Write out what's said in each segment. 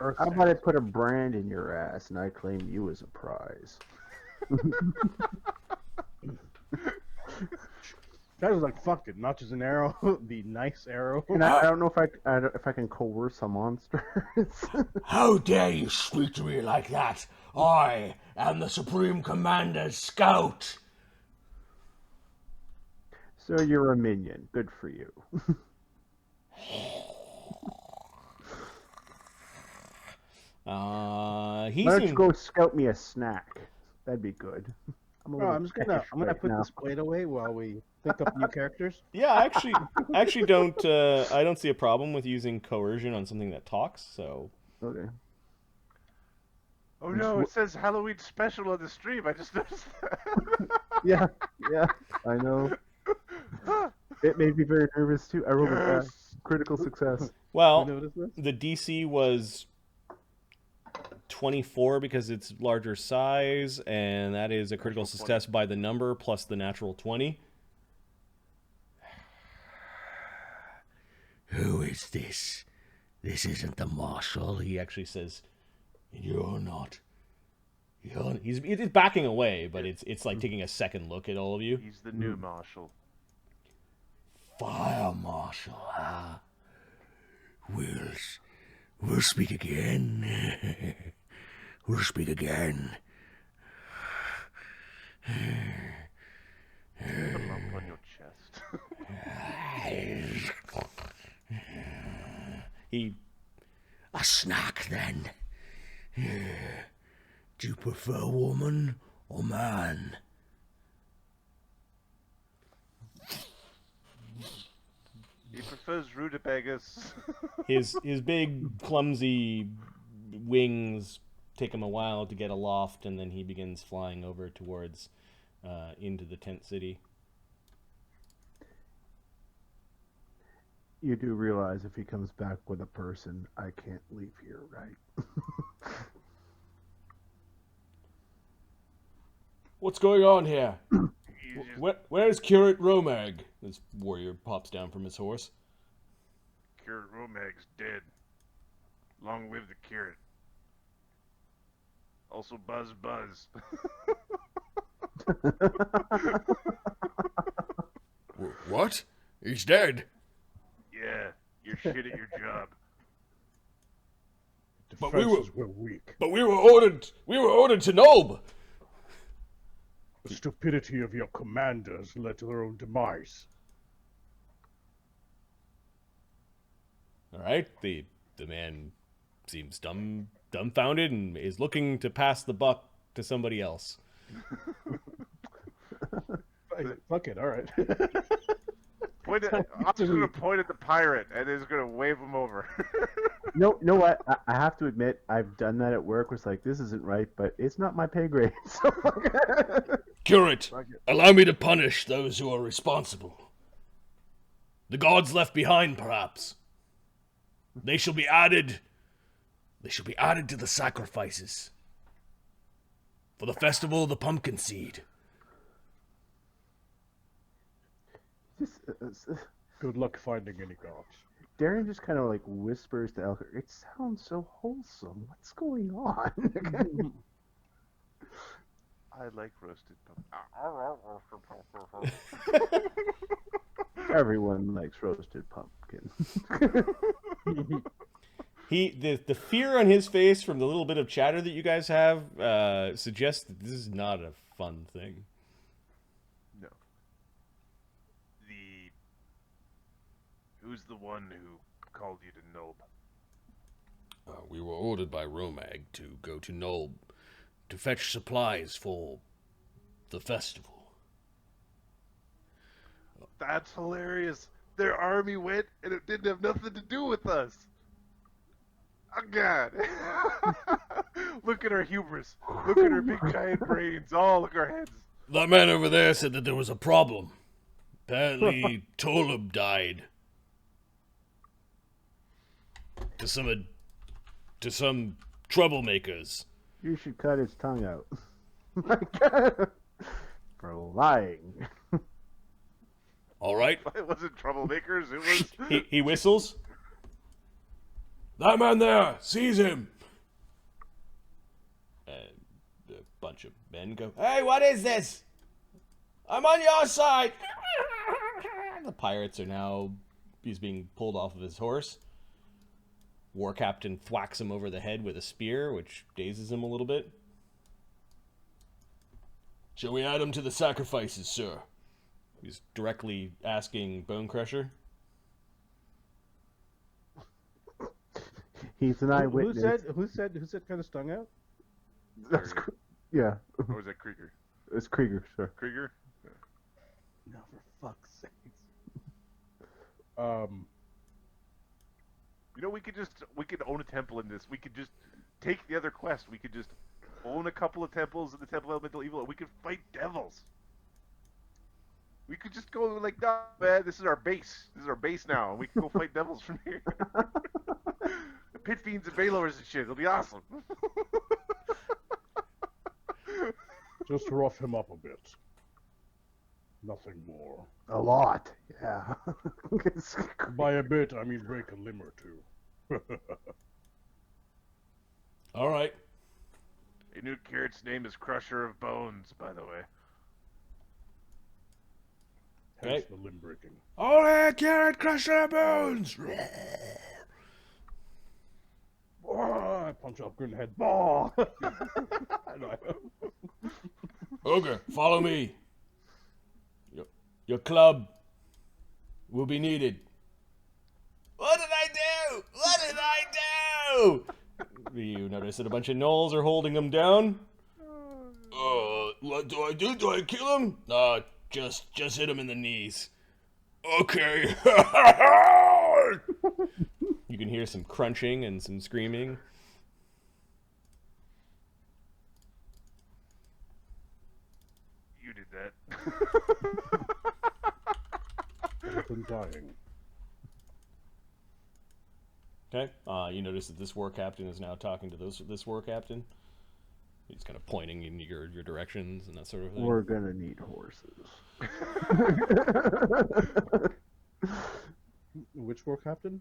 earth. How about I put a brand in your ass and I claim you as a prize? That was like, fuck it, notches an arrow, the nice arrow. And I don't know if I can coerce a monster. How dare you speak to me like that? I am the Supreme Commander's scout. So you're a minion. Good for you. Why don't you go scout me a snack? That'd be good. I'm just gonna put this plate away while we think up new characters. Yeah, I actually don't. I don't see a problem with using coercion on something that talks. So. Okay. Oh no! It says Halloween special on the stream. I just noticed that. Yeah, I know. It made me very nervous too. I rolled a critical success. Well, the DC was 24 because it's larger size, and that is a critical success by the number plus the natural 20. Who is this? This isn't the marshal. He actually says, "You're not." He's backing away, but it's like taking a second look at all of you. He's the new marshal. Fire marshal, huh? We'll speak again. We'll speak again. Put a lump on your chest. A snack then. Do you prefer woman or man? He prefers rutabagas. His big clumsy wings take him a while to get aloft, and then he begins flying over towards into the tent city. You do realize if he comes back with a person, I can't leave here, right? What's going on here? Where's Curate Romag? This warrior pops down from his horse. Curate Romag's dead. Long live the curate. Also Buzz. What? He's dead. Yeah, you're shit at your job. But were weak. But we were ordered to Nob. The stupidity of your commanders led to their own demise. All right, the man seems dumbfounded and is looking to pass the buck to somebody else. Fuck it, all right. I'm just going to point at the pirate, and he's going to wave him over. No, what? I have to admit, I've done that at work. Was like, this isn't right, but it's not my pay grade. So Curate, allow me to punish those who are responsible. The gods left behind, perhaps. They shall be added. They shall be added to the sacrifices for the festival of the Pumpkinseed. Good luck finding any gods. Darian just kind of like whispers to Alkur, "It sounds so wholesome. What's going on?" I like roasted pumpkin. Everyone likes roasted pumpkin. The fear on his face from the little bit of chatter that you guys have suggests that this is not a fun thing. No. Who's the one who called you to Nob? We were ordered by Romag to go to Nob to fetch supplies for the festival. That's hilarious. Their army went, and it didn't have nothing to do with us. Oh, God. Look at our hubris. Look at our big giant brains. Oh, look at our heads. That man over there said that there was a problem. Apparently, Tolub died. To some troublemakers. You should cut his tongue out. For lying. All right. It wasn't troublemakers. It was. He whistles. That man there, seize him. bunch of men go, "Hey, what is this? I'm on your side." The pirates are now, he's being pulled off of his horse. War captain thwacks him over the head with a spear, which dazes him a little bit. Shall we add him to the sacrifices, sir? He's directly asking Bone Crusher. He's an eyewitness. Who said kind of stung out? That's yeah. Or was that Krieger? It's Krieger, sure. Krieger? No, for fuck's sake. You know, we could own a temple in this. We could just take the other quest. We could just own a couple of temples in the Temple of Elemental Evil, and we could fight devils. We could just go like, "No, man, this is our base. This is our base now, and we can go fight devils from here." Pit fiends and Baylors and shit. It'll be awesome. Just rough him up a bit. Nothing more. A lot, yeah. By a bit, I mean break a limb or two. All right. A new curate's name is Crusher of Bones, by the way. Hence the limb breaking. All right, Carrot Crusher Bones! I punch up in the head. Bah! Ogre, follow me. Your club will be needed. What did I do? What did I do? You notice that a bunch of gnolls are holding him down. What do I do? Do I kill him? Just hit him in the knees. Okay. You can hear some crunching and some screaming. You did that. Everything dying. Okay. You notice that this war captain is now talking to this war captain. He's kind of pointing in your directions and that sort of thing. We're gonna need horses. Which war captain?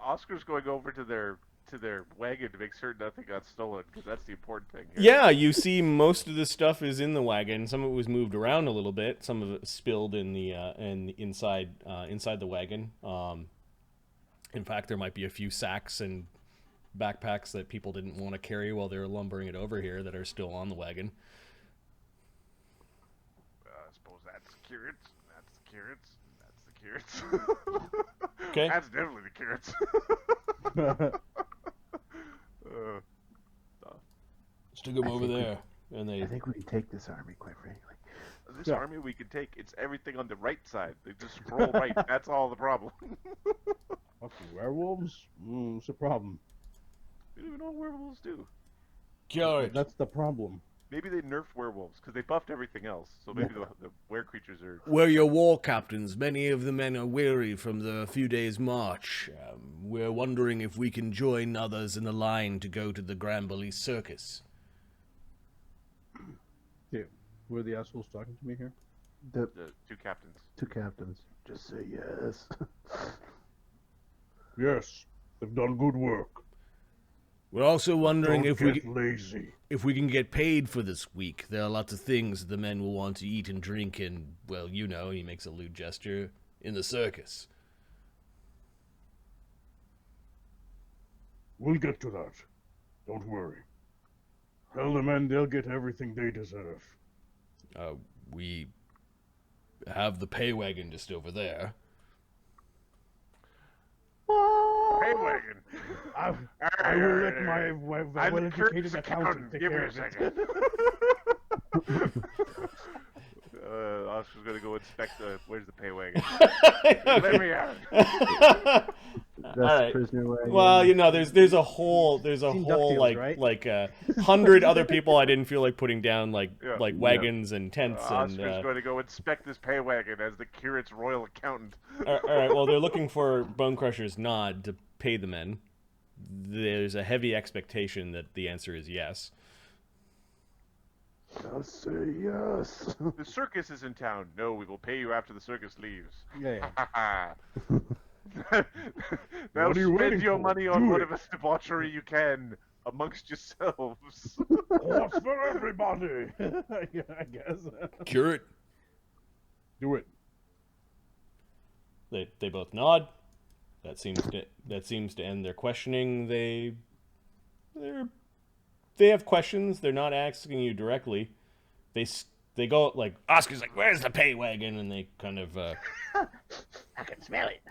Oscar's going over to their wagon to make certain nothing got stolen, because that's the important thing here. Yeah, you see most of the stuff is in the wagon. Some of it was moved around a little bit. Some of it spilled in the inside the wagon. In fact, there might be a few sacks and backpacks that people didn't want to carry while they were lumbering it over here that are still on the wagon. I suppose that's the curates. That's the curates. That's the curates. Okay. That's definitely the curates. Stick him over there. And they I think we can take this army, quite frankly. This army we can take, it's everything on the right side. They just scroll right. That's all the problem. Fucking werewolves? It's a problem. We don't even know what werewolves do. Carrot. That's the problem. Maybe they nerfed werewolves, because they buffed everything else. So maybe the were-creatures are... We're your war captains. Many of the men are weary from the few days' march. We're wondering if we can join others in the line to go to the Grand Bhaali Circus. Yeah. Who are the assholes talking to me here? The The two captains. two captains. Just say yes. Yes. They've done good work. We're also wondering Don't if we get lazy. can get paid for this week. There are lots of things the men will want to eat and drink in, well, you know, he makes a lewd gesture, in the circus. We'll get to that. Don't worry. Tell the men they'll get everything they deserve. We have the pay wagon just over there. Hey, wagon! I will let my well-educated accountant take Give me care a of it. second. Oscar's gonna go inspect where's the pay wagon? Let me out. That's right. prisoner wagon. Well, you know, there's a whole DuckTales, right? like 100 other people I didn't feel like putting down like wagons and tents Oscar's and. going to go inspect this pay wagon as the curate's royal accountant. All right. Well, they're looking for Bone Crusher's nod to pay the men. There's a heavy expectation that the answer is yes. Just say yes. The circus is in town. No, we will pay you after the circus leaves. Yeah. Now What are you waiting spend your for? money on Do it. whatever debauchery you can amongst yourselves. Horse for everybody. Yeah, I guess. Cure it. Do it. They both nod. That seems to end their questioning. They have questions. They're not asking you directly. They go like Oscar's like, "Where's the pay wagon?" And they kind of I can smell it.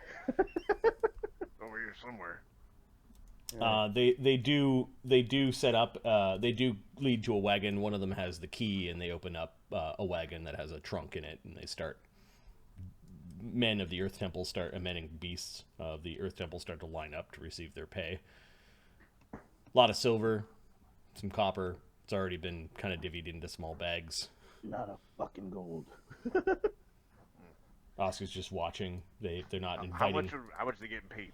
Over here somewhere. they do set up. They do lead to a wagon. One of them has the key, and they open up a wagon that has a trunk in it, and they start. Men of the Earth Temple men and beasts of the Earth Temple start to line up to receive their pay. A lot of silver, some copper. It's already been kind of divvied into small bags. Not a fucking gold. Oscar's just watching. They're not How inviting. much are they getting paid?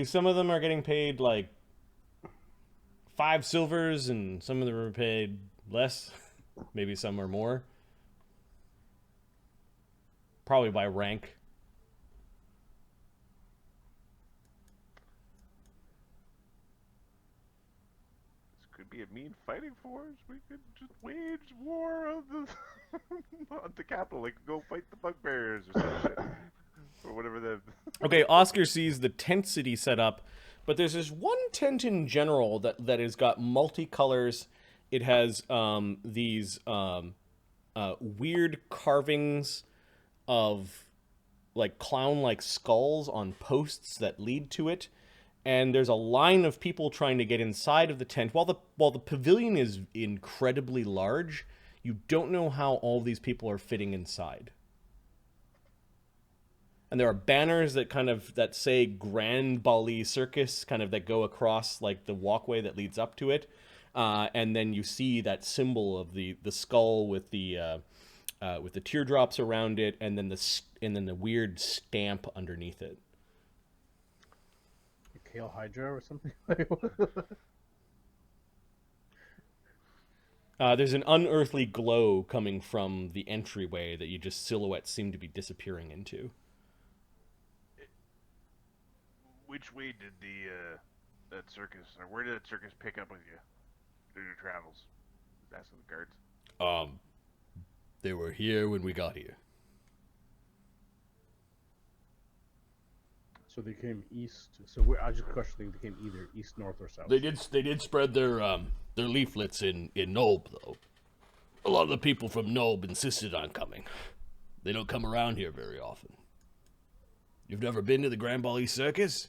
Some of them are getting paid like 5 silvers, and some of them are paid less. Maybe some are more. Probably by rank. This could be a mean fighting force. We could just wage war on the on the capital, like go fight the bugbears or some shit. Or whatever the Okay, Oscar sees the tent city set up, but there's this one tent in general that has got multicolors. It has these weird carvings of like clown-like skulls on posts that lead to it, and there's a line of people trying to get inside of the tent. While the pavilion is incredibly large, you don't know how all these people are fitting inside. And there are banners that say Grand Bhaali Circus, kind of that go across like the walkway that leads up to it, and then you see that symbol of the skull with the teardrops around it, and then the weird stamp underneath it. Kale Hydra or something? There's an unearthly glow coming from the entryway that you just silhouettes seem to be disappearing into. which way did that circus, or where did that circus pick up with you through your travels? Asking the guards. They were here when we got here. So they came east. So I was just questioning. They came either east, north, or south. They did spread their leaflets in Nob, though. A lot of the people from Nob insisted on coming. They don't come around here very often. You've never been to the Grand Bhaali Circus?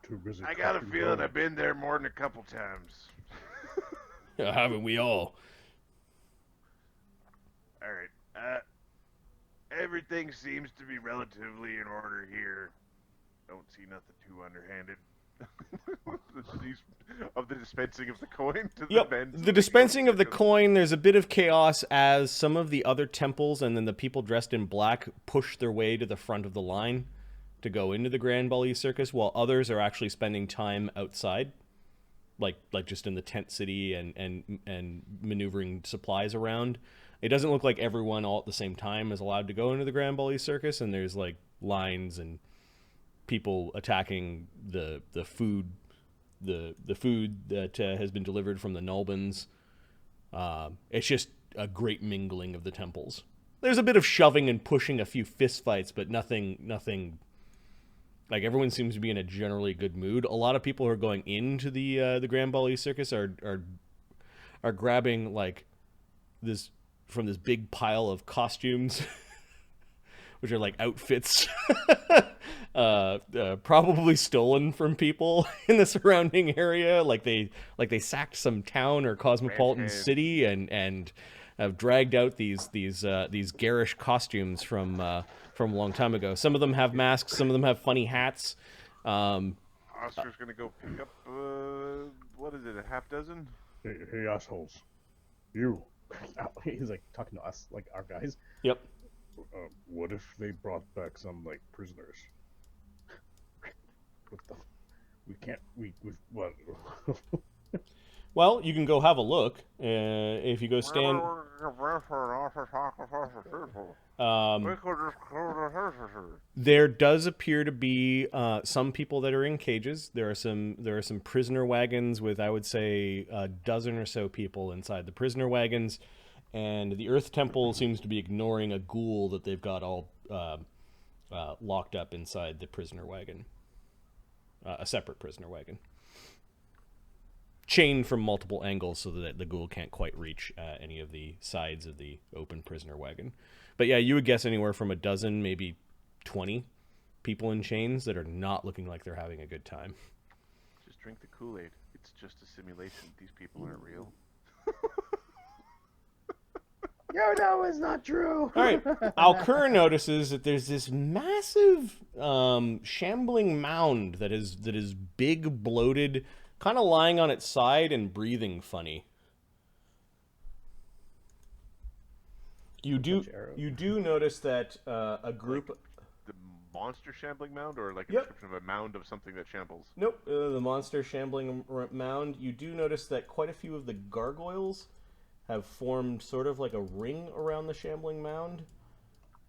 Too busy. I got a cracking feeling bones. I've been there more than a couple times. Yeah, haven't we all? All right. Everything seems to be relatively in order here. Don't see nothing too underhanded. Of the dispensing of the coin to the Yep, men. the dispensing of the coin, there's a bit of chaos as some of the other temples and then the people dressed in black push their way to the front of the line to go into the Grand Bhaali Circus, while others are actually spending time outside, like just in the tent city and maneuvering supplies around. It doesn't look like everyone all at the same time is allowed to go into the Grand Bhaali Circus, and there's like lines and people attacking the food, the food that has been delivered from the Nulbans. It's just a great mingling of the temples. There's a bit of shoving and pushing, a few fist fights, but nothing. Like, everyone seems to be in a generally good mood. A lot of people who are going into the Grand Bhaali Circus are grabbing like this from this big pile of costumes, which are like outfits. Probably stolen from people in the surrounding area, like they sacked some town or cosmopolitan city and have dragged out these garish costumes from a long time ago. Some of them have masks, some of them have funny hats. Oscar's gonna go pick up what is it, a half dozen? Hey, assholes. You. He's like talking to us, like our guys. Yep. What if they brought back some like prisoners? What the? We can't. We what? Well, you can go have a look. If you go stand. There does appear to be some people that are in cages. There are some prisoner wagons with, I would say, a dozen or so people inside the prisoner wagons, and the Earth Temple seems to be ignoring a ghoul that they've got all locked up inside the prisoner wagon, a separate prisoner wagon, chained from multiple angles so that the ghoul can't quite reach any of the sides of the open prisoner wagon. But yeah, you would guess anywhere from a dozen, maybe 20 people in chains that are not looking like they're having a good time. Just drink the Kool-Aid. It's just a simulation. These people aren't real. You know it's not true. All right, Alkur notices that there's this massive shambling mound that is big, bloated, kind of lying on its side and breathing funny. You do notice that a group... Like the monster shambling mound, or like a Yep. description of a mound of something that shambles? Nope, the monster shambling mound. You do notice that quite a few of the gargoyles have formed sort of like a ring around the shambling mound,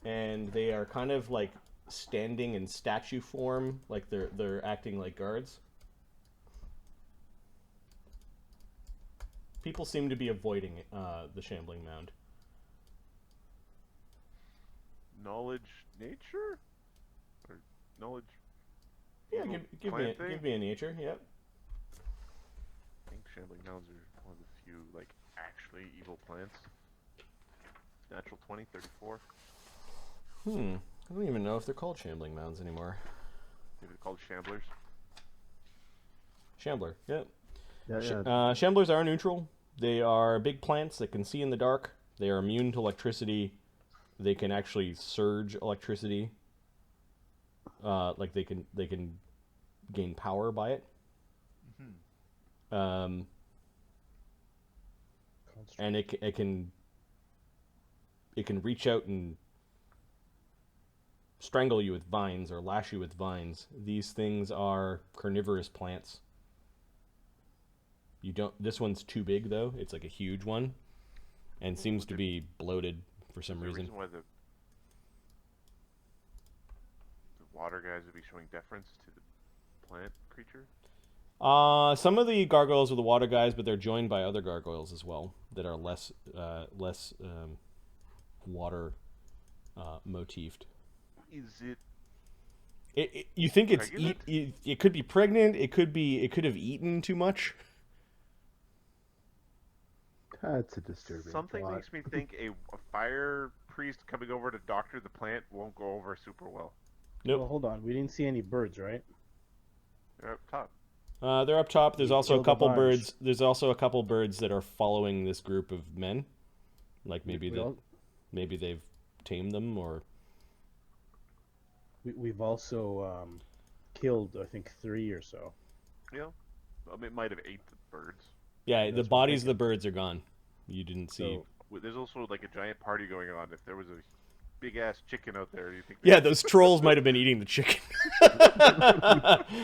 and they are kind of like standing in statue form, like they're acting like guards. People seem to be avoiding the shambling mound. Knowledge nature? Or knowledge... Yeah, evil give plant me a nature. Yep. I think shambling mounds are one of the few, like, actually evil plants. Natural 20, 34. I don't even know if they're called shambling mounds anymore. Maybe they're called shamblers. Shambler. Yep. Yeah. Shamblers are neutral. They are big plants that can see in the dark. They are immune to electricity. They can actually surge electricity. Like they can gain power by it. And it can reach out and strangle you with vines or lash you with vines. These things are carnivorous plants. This one's too big though. It's like a huge one, and seems to be bloated for some reason. Reason why the water guys would be showing deference to the plant creature? Some of the gargoyles are the water guys, but they're joined by other gargoyles as well that are less water motifed. Is it? You think it's Pregnant? it could be pregnant. It could have eaten too much. That's a disturbing Something thought. makes me think a fire priest coming over to doctor the plant won't go over super well. Nope. Well, hold on. We didn't see any birds, right? They're up top. They're up top. There's also a killed a couple bunch. birds. There's also a couple birds that are following this group of men. Like maybe maybe they've tamed them, or We've also killed, I think, 3 or so. Yeah. It might have ate the birds. yeah, the That's what I'm bodies of the birds are gone. You didn't see. So, There's also like a giant party going on. If there was a big ass chicken out there, do you think? Yeah, those trolls might have been eating the chicken.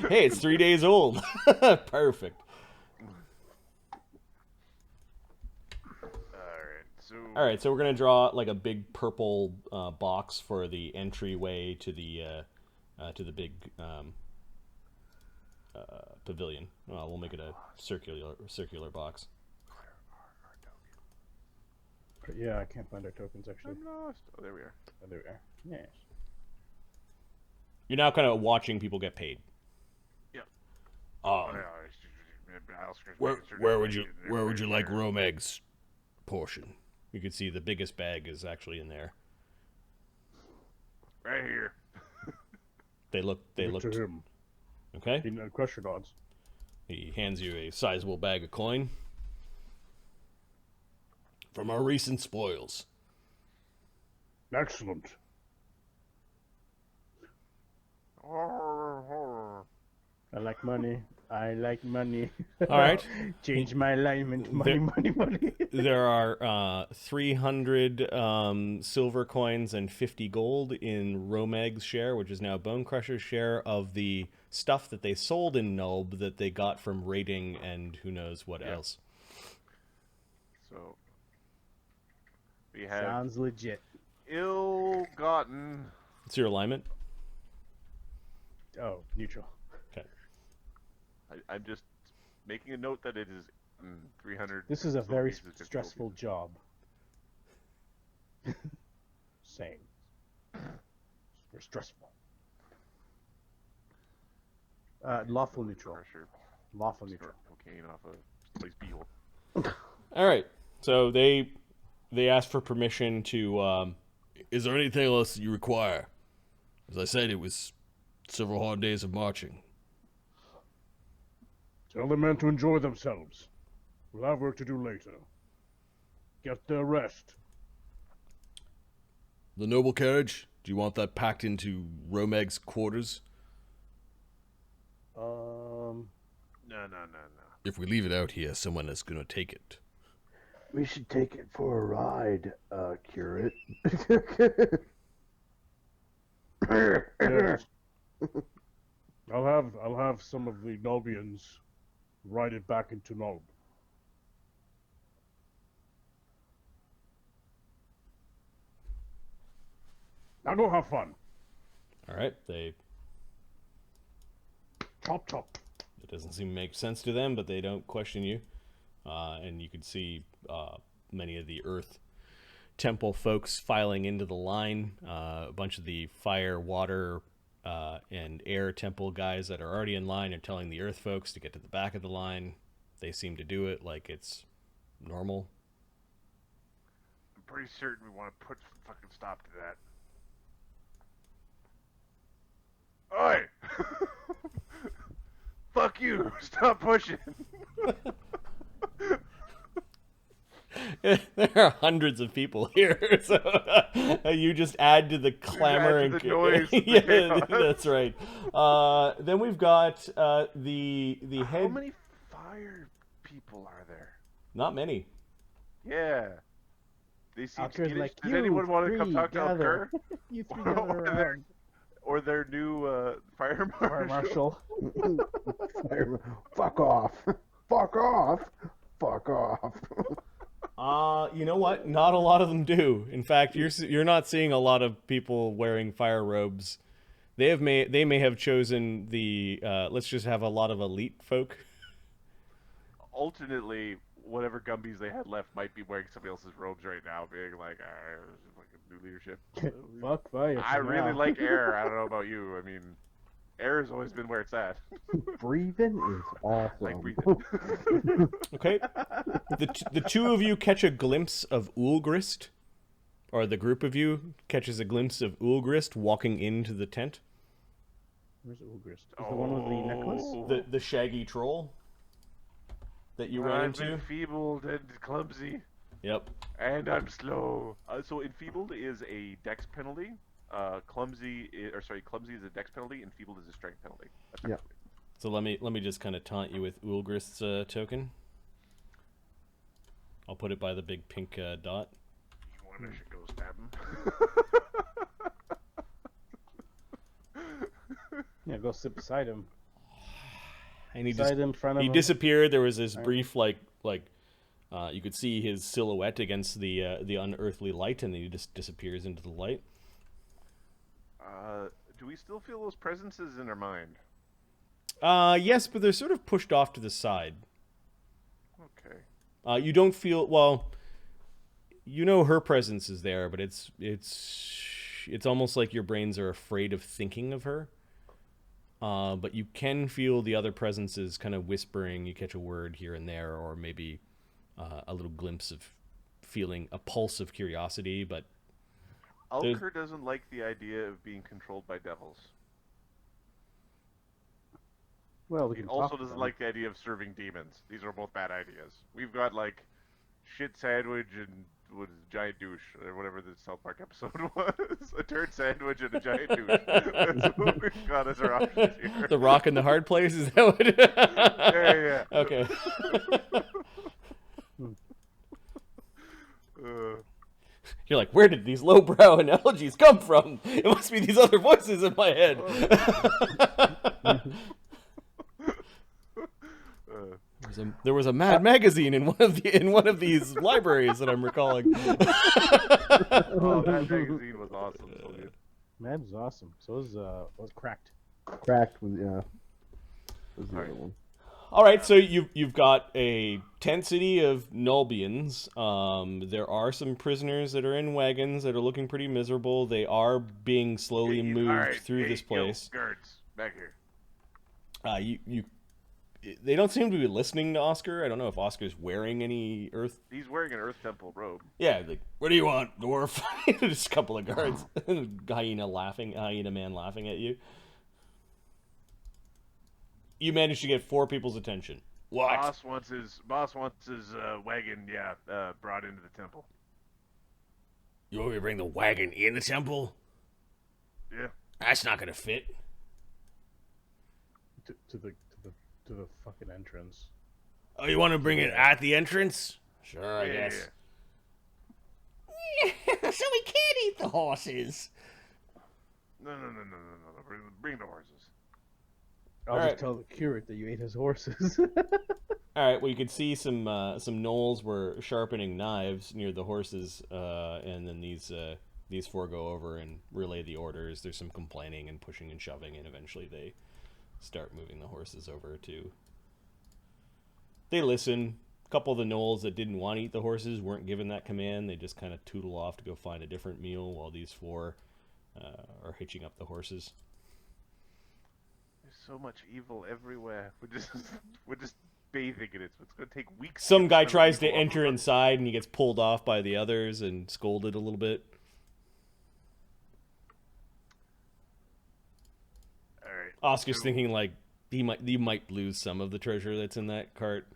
Hey, it's 3 days old. Perfect. All right, so we're gonna draw like a big purple box for the entryway to the big pavilion. Well, we'll make it a circular box. yeah, I can't find our tokens, actually. I'm lost. Oh, there we are. Oh, there we are. Yes. You're now kind of watching people get paid. Yeah. Where would you like Romeg's portion? You can see the biggest bag is actually in there. Right here. They look. Give it to him. Okay. He didn't crush your gods. He hands you a sizable bag of coin. From our recent spoils. Excellent. I like money. I like money. All right. Change my alignment. Money, money, money. There are 300 silver coins and 50 gold in Romeg's share, which is now Bone Crusher's share of the stuff that they sold in Nulb that they got from raiding and who knows what else. So we have Sounds legit. ill-gotten. It's your alignment. Oh, neutral. Okay. I'm just making a note that it is 300. This is a silver very pieces, 50 gold stressful pieces. job. Same. We're stressful. Lawful neutral. Crusher. Lawful neutral. Snort cocaine off a somebody's beehole. All right. So they asked for permission to. Is there anything else you require? As I said, it was several hard days of marching. Tell the men to enjoy themselves. We'll have work to do later. Get their rest. The noble carriage? Do you want that packed into Romeg's quarters? No. If we leave it out here, someone is going to take it. We should take it for a ride, curate. Yes. I'll have some of the Nulbians ride it back into Nulb. Now go have fun. All right. They. Top. It doesn't seem to make sense to them, but they don't question you. And you can see many of the Earth Temple folks filing into the line. A bunch of the fire, water, and air temple guys that are already in line are telling the Earth folks to get to the back of the line. They seem to do it like it's normal. I'm pretty certain we want to put fucking stop to that. Oi! Fuck you! Stop pushing! There are hundreds of people here, so you just add to the clamor add to and the noise, the yeah, chaos. that's right. Then we've got the How head. many fire people are there? Not many. Yeah. They seem Alkur's skittish. like, Does you anyone want to come three talk to gather. Alkur? You three Or gather their- around. Or their new fire Fire marshal? marshal. Fuck off. Fuck off. Fuck off. You know what? Not a lot of them do. In fact, you're not seeing a lot of people wearing fire robes. They may have chosen the let's just have a lot of elite folk. Alternately, whatever Gumbies they had left might be wearing somebody else's robes right now, being like, this is fucking new leadership. Fuck fire. I for really now. like air. I don't know about you. I mean, air has always been where it's at. Breathing is awesome. Like breathing. Okay. The two of you catch a glimpse of Ulgrist, or the group of you catches a glimpse of Ulgrist walking into the tent. Where's Ulgrist? Is the one with the necklace? The shaggy troll that you ran I'm into. enfeebled and clumsy, Yep. and I'm slow. So enfeebled is a dex penalty. Clumsy is a dex penalty. Enfeebled is a strength penalty. Yeah. So let me just kind of taunt you with Ulgrist's token. I'll put it by the big pink dot. You want I should go stab him? Yeah, go sit beside him. And he Beside him, in front of he him. disappeared. There was this brief like you could see his silhouette against the unearthly light, and then he just disappears into the light. Do we still feel those presences in our mind? Yes, but they're sort of pushed off to the side. Okay. You don't feel well. You know her presence is there, but it's almost like your brains are afraid of thinking of her. But you can feel the other presences kind of whispering. You catch a word here and there, or maybe a little glimpse of feeling a pulse of curiosity. But Alkur doesn't like the idea of being controlled by devils. Well, we He can also talk to doesn't them. like the idea of serving demons. These are both bad ideas. We've got like shit sandwich and what is it, giant douche or whatever the South Park episode was. A turd sandwich and a giant douche. That's what we've got as our options here. the rock in the hard place, is that what? Yeah. Okay. You're like, where did these lowbrow analogies come from? It must be these other voices in my head. There was a Mad magazine in one of these libraries that I'm recalling. Oh, that magazine was awesome. So good. Mad was awesome. So was Cracked. Cracked was was the Alright. other one. All right, so you've got a tent city of Nulbians. There are some prisoners that are in wagons that are looking pretty miserable. They are being slowly moved Alright, through hey, this place. Yo, guards, back here. They don't seem to be listening to Oscar. I don't know if Oscar's wearing any Earth. He's wearing an Earth Temple robe. Yeah, like, what do you want, dwarf? Just a couple of guards. Hyena man laughing at you. You managed to get 4 people's attention. What? Boss wants his wagon, brought into the temple. You want me to bring the wagon in the temple? Yeah. That's not gonna fit. To the fucking entrance. Oh, you want to bring it at the entrance? Sure, I Yeah, guess. So we can't eat the horses. No. Bring the horses. I'll Alright. just tell the curate that you ate his horses. All right. Well, you could see some gnolls were sharpening knives near the horses, and then these 4 go over and relay the orders. There's some complaining and pushing and shoving, and eventually they start moving the horses over to. They listen. A couple of the gnolls that didn't want to eat the horses weren't given that command. They just kind of tootle off to go find a different meal while these 4 are hitching up the horses. There's so much evil everywhere. We're just bathing in it. So it's gonna take weeks. Some get guy rid of tries to evil. enter inside and he gets pulled off by the others and scolded a little bit. All right. Oscar's so- thinking like he might lose some of the treasure that's in that cart.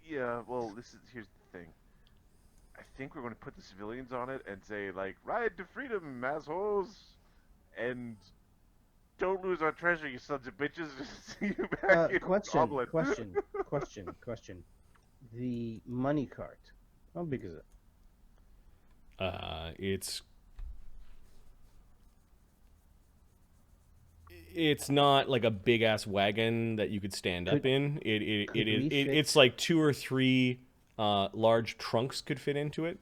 Yeah. Well, here's the thing. I think we're going to put the civilians on it and say like, "Ride to freedom, assholes," and don't lose our treasure, you sons of bitches. See you back in Goblin. Question. The money cart. How big is it? It's not like a big ass wagon that you could stand up in. It's like 2 or 3 large trunks could fit into it.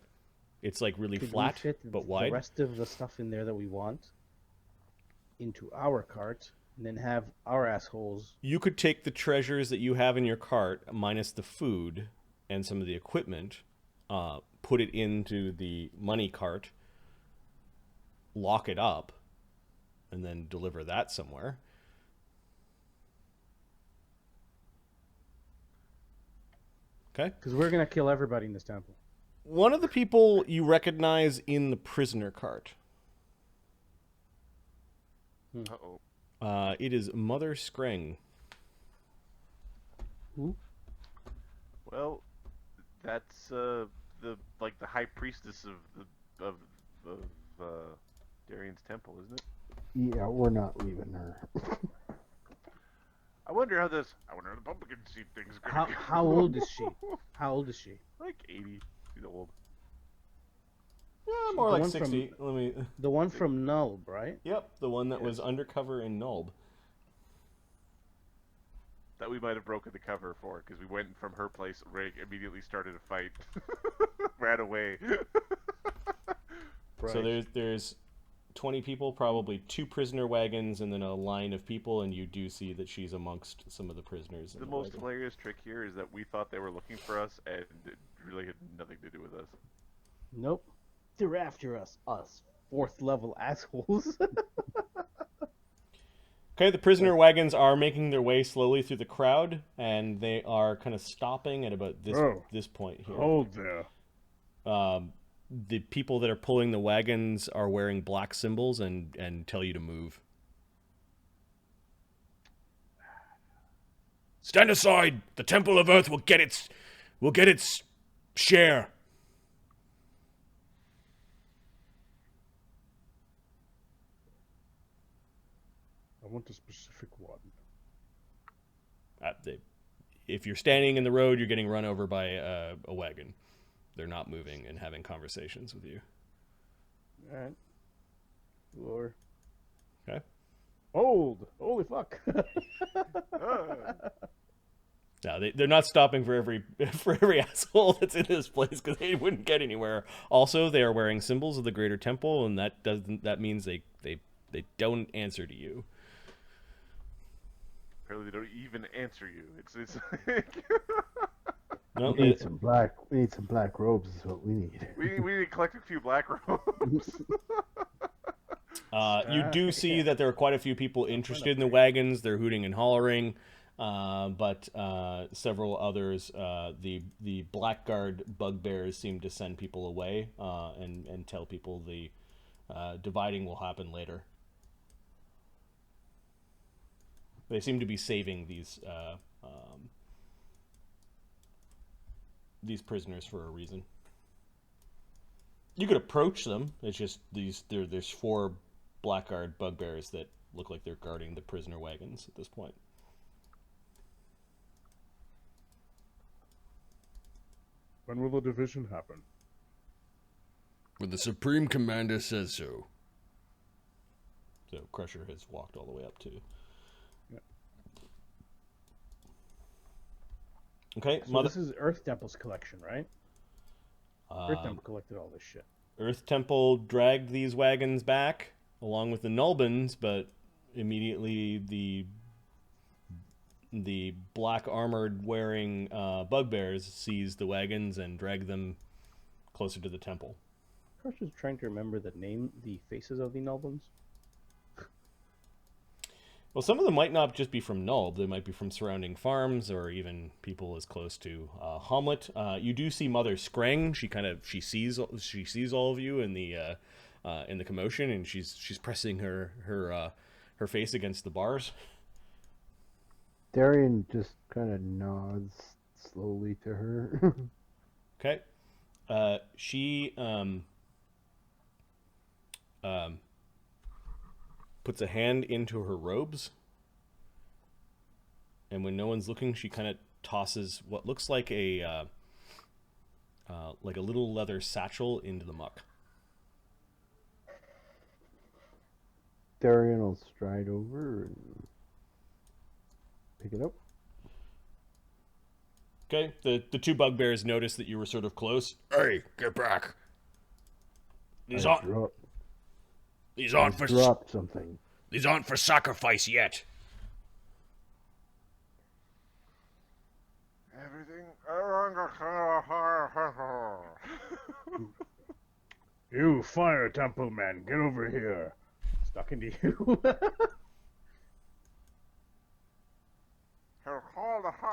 It's like really Could we flat fit but the wide. rest of the stuff in there that we want into our cart, and then have our assholes. You could take the treasures that you have in your cart, minus the food and some of the equipment, put it into the money cart, lock it up, and then deliver that somewhere. Okay. Because we're gonna kill everybody in this temple. One of the people you recognize in the prisoner cart. Uh-oh. It is Mother Screng. Who? Well, that's the high priestess of Darian's temple, isn't it? Yeah, we're not leaving her. I wonder how the pumpkinseed thing's gonna go. How old is she? How old is she? Like 80. She's old. Yeah, more The like one from- 60. Let me. The one from Nulb, right? Yep, the one that was undercover in Nulb. That we might have broken the cover for, because we went from her place, Rig immediately started a fight. Ran away. So there's 20 people, probably 2 prisoner wagons, and then a line of people, and you do see that she's amongst some of the prisoners. In The the most wagon. hilarious trick here is that we thought they were looking for us, and it really had nothing to do with us. Nope. They're after us. Us. 4th level assholes. Okay, the prisoner wagons are making their way slowly through the crowd, and they are kind of stopping at about this point here. Hold there. The people that are pulling the wagons are wearing black symbols and tell you to move. Stand aside. The Temple of Earth will get its share. I want a specific one. If you're standing in the road, you're getting run over by a wagon. They're not moving and having conversations with you. Alright. Or Okay. old. Holy fuck. No, they're not stopping for every asshole that's in this place because they wouldn't get anywhere. Also, they are wearing symbols of the Greater Temple, and that means they don't answer to you. Apparently, they don't even answer you. It's like No, We need some black robes is what we need. we need to collect a few black robes. You do see that there are quite a few people interested in the wagons. They're hooting and hollering, but several others, the blackguard bugbears, seem to send people away and tell people the dividing will happen later. They seem to be saving these prisoners for a reason. You could approach them. It's just there's 4 blackguard bugbears that look like they're guarding the prisoner wagons at this point. When will the division happen? When the Supreme Commander says so. So Crusher has walked all the way up to. Yeah. Okay, So this is Earth Temple's collection, right? Earth Temple collected all this shit. Earth Temple dragged these wagons back along with the Nulbans, but immediately the black armored wearing bugbears seized the wagons and dragged them closer to the temple. Crusher's trying to remember the faces of the Nulbans. Well, some of them might not just be from Nulb. They might be from surrounding farms or even people as close to Hamlet. You do see Mother Screng. She sees all of you in the commotion, and she's pressing her face against the bars. Darian just kind of nods slowly to her. Okay. She puts a hand into her robes, and when no one's looking, she kind of tosses what looks like a little leather satchel into the muck. Darian will stride over and pick it up. Okay, the 2 bugbears noticed that you were sort of close. Hey, get back. These I aren't dropped something. these aren't for sacrifice yet. Everything. You fire temple man, get over here. It's talking to you.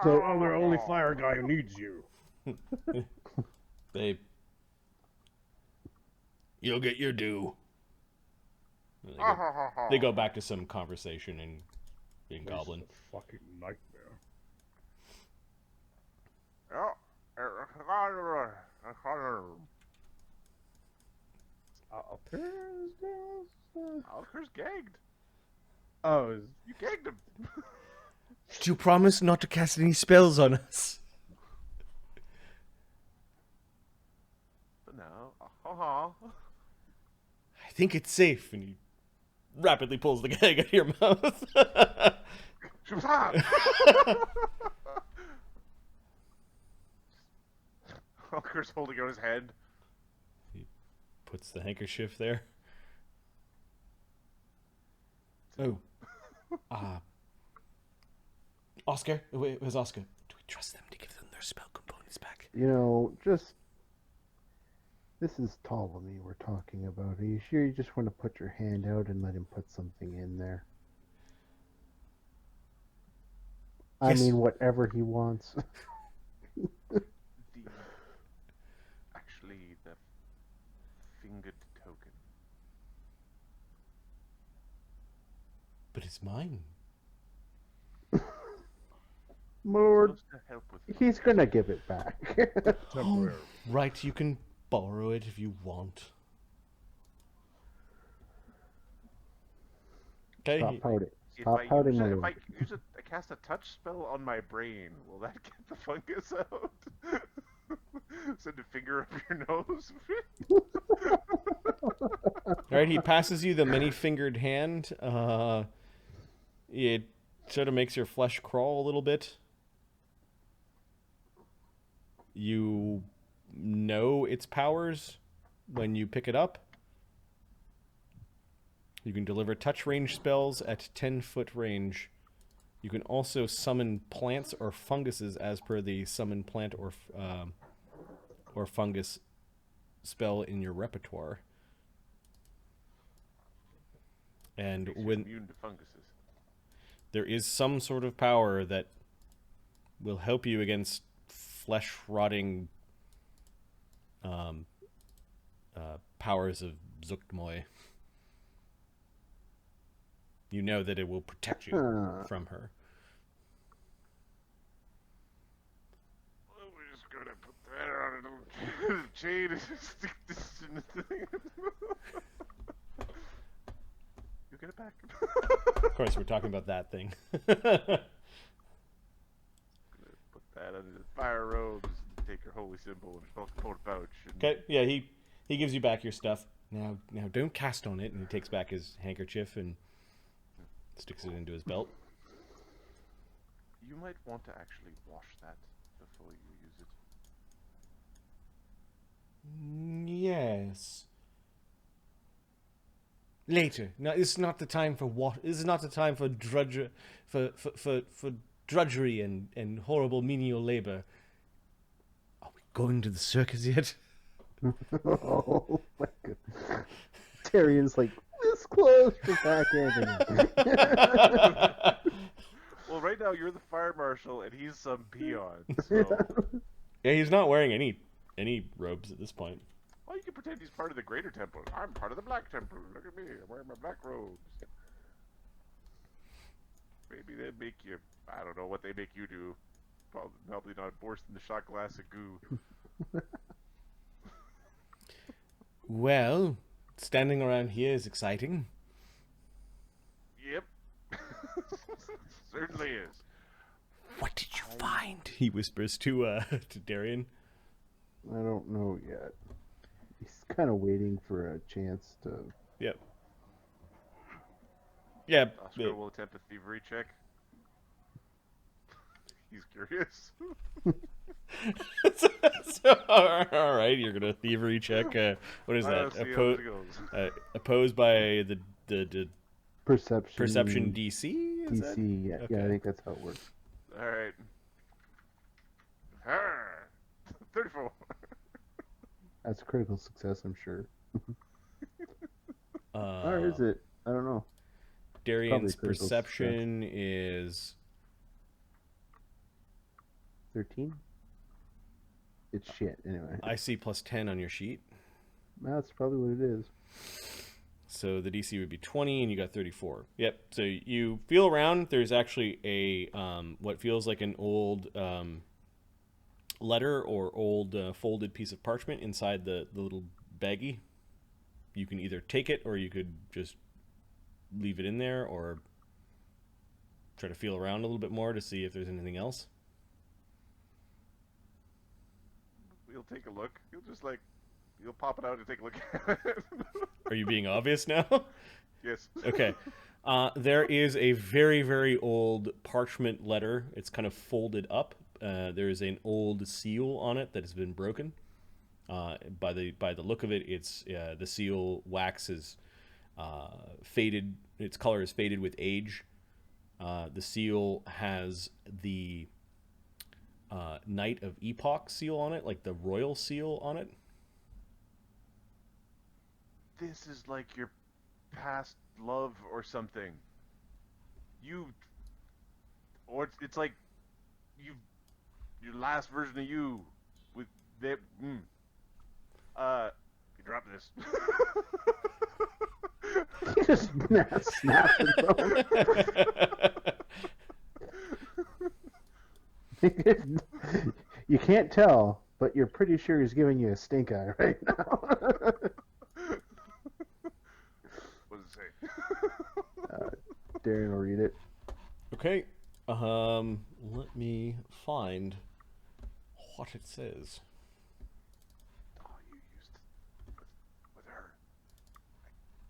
So I'm the only fire guy who needs you. You'll get your due. They go back to some conversation in This Goblin. is a fucking nightmare. Alkur's gagged. Oh, You gagged him. Did you promise not to cast any spells on us? But no. I think it's safe. And he rapidly pulls the gag out of your mouth. Alkur's holding out his hand. He puts the handkerchief there. Oh. Oscar? Where's Oscar? Do we trust them to give them their spell components back? This is Ptolemy we're talking about. Are you sure you just want to put your hand out and let him put something in there? Yes. I mean, whatever he wants. Actually, the fingered token. But it's mine. My lord, Supposed to help with he's gonna give it back. Temporary. Right, you can borrow it if you want. Okay. Stop pouting. If Stop I pouting, use my it, if lord. I use I cast a touch spell on my brain, will that get the fungus out? Send a finger up your nose. Alright, he passes you the many-fingered hand. It sort of makes your flesh crawl a little bit. You know its powers when you pick it up. You can deliver touch range spells at 10-foot range. You can also summon plants or funguses as per the summon plant or fungus spell in your repertoire. And Makes you when immune to funguses. there is some sort of power that will help you against flesh-rotting powers of Zuggtmoy. You know that it will protect you from her. Well, we're just gonna put that on a chain and stick this in the thing. You get it back. Of course, we're talking about that thing. Put that under the fire robes. Take your holy symbol and put a pouch. And Okay, yeah, he gives you back your stuff. Now don't cast on it. And he takes back his handkerchief and sticks it into his belt. You might want to actually wash that before you use it. Yes. Later. No, this is not the time for what. This is not the time for drudgery and horrible menial labor. Are we going to the circus yet? Oh my god. Darian's like this close to backhanding. Well, right now you're the fire marshal and he's some peon. So, Yeah, he's not wearing any robes at this point. well, you can pretend he's part of the Greater Temple. I'm part of the Black Temple. Look at me. I'm wearing my black robes. Maybe they make you. I don't know what they make you do. Probably not burst in the shot glass of goo. Well, standing around here is exciting. Yep. Certainly is. What did you find? He whispers to Darian. I don't know yet. He's kind of waiting for a chance to. Yep. Yeah. Oscar will attempt a thievery check. He's curious. All right, you're gonna thievery check. What is that? Let's see how it goes. Opposed by the Perception DC. Is that? DC, yeah, Okay. yeah, I think that's how it works. All right. 34. That's a critical success, I'm sure. Uh, Or is it? I don't know. Darian's Probably critical perception is 13? It's shit, anyway. IC plus 10 on your sheet. That's probably what it is. So the DC would be 20, and you got 34. Yep. So you feel around. There's actually a what feels like an old letter or old folded piece of parchment inside the little baggie. You can either take it, or you could just leave it in there, or try to feel around a little bit more to see if there's anything else. You'll take a look. You'll pop it out and take a look at it. Are you being obvious now? Yes. Okay. There is a very, very old parchment letter. It's kind of folded up. There is an old seal on it that has been broken. By the look of it, it's the seal wax is faded. Its color is faded with age. The seal has the Knight of Epoch seal on it, like the royal seal on it. This is like your past love or something. It's like your last version of you with that. You drop this. He just snapped it. You can't tell, but you're pretty sure he's giving you a stink eye right now. What does it say? Darian will read it. Okay. Let me find what it says. Oh, you used it with her.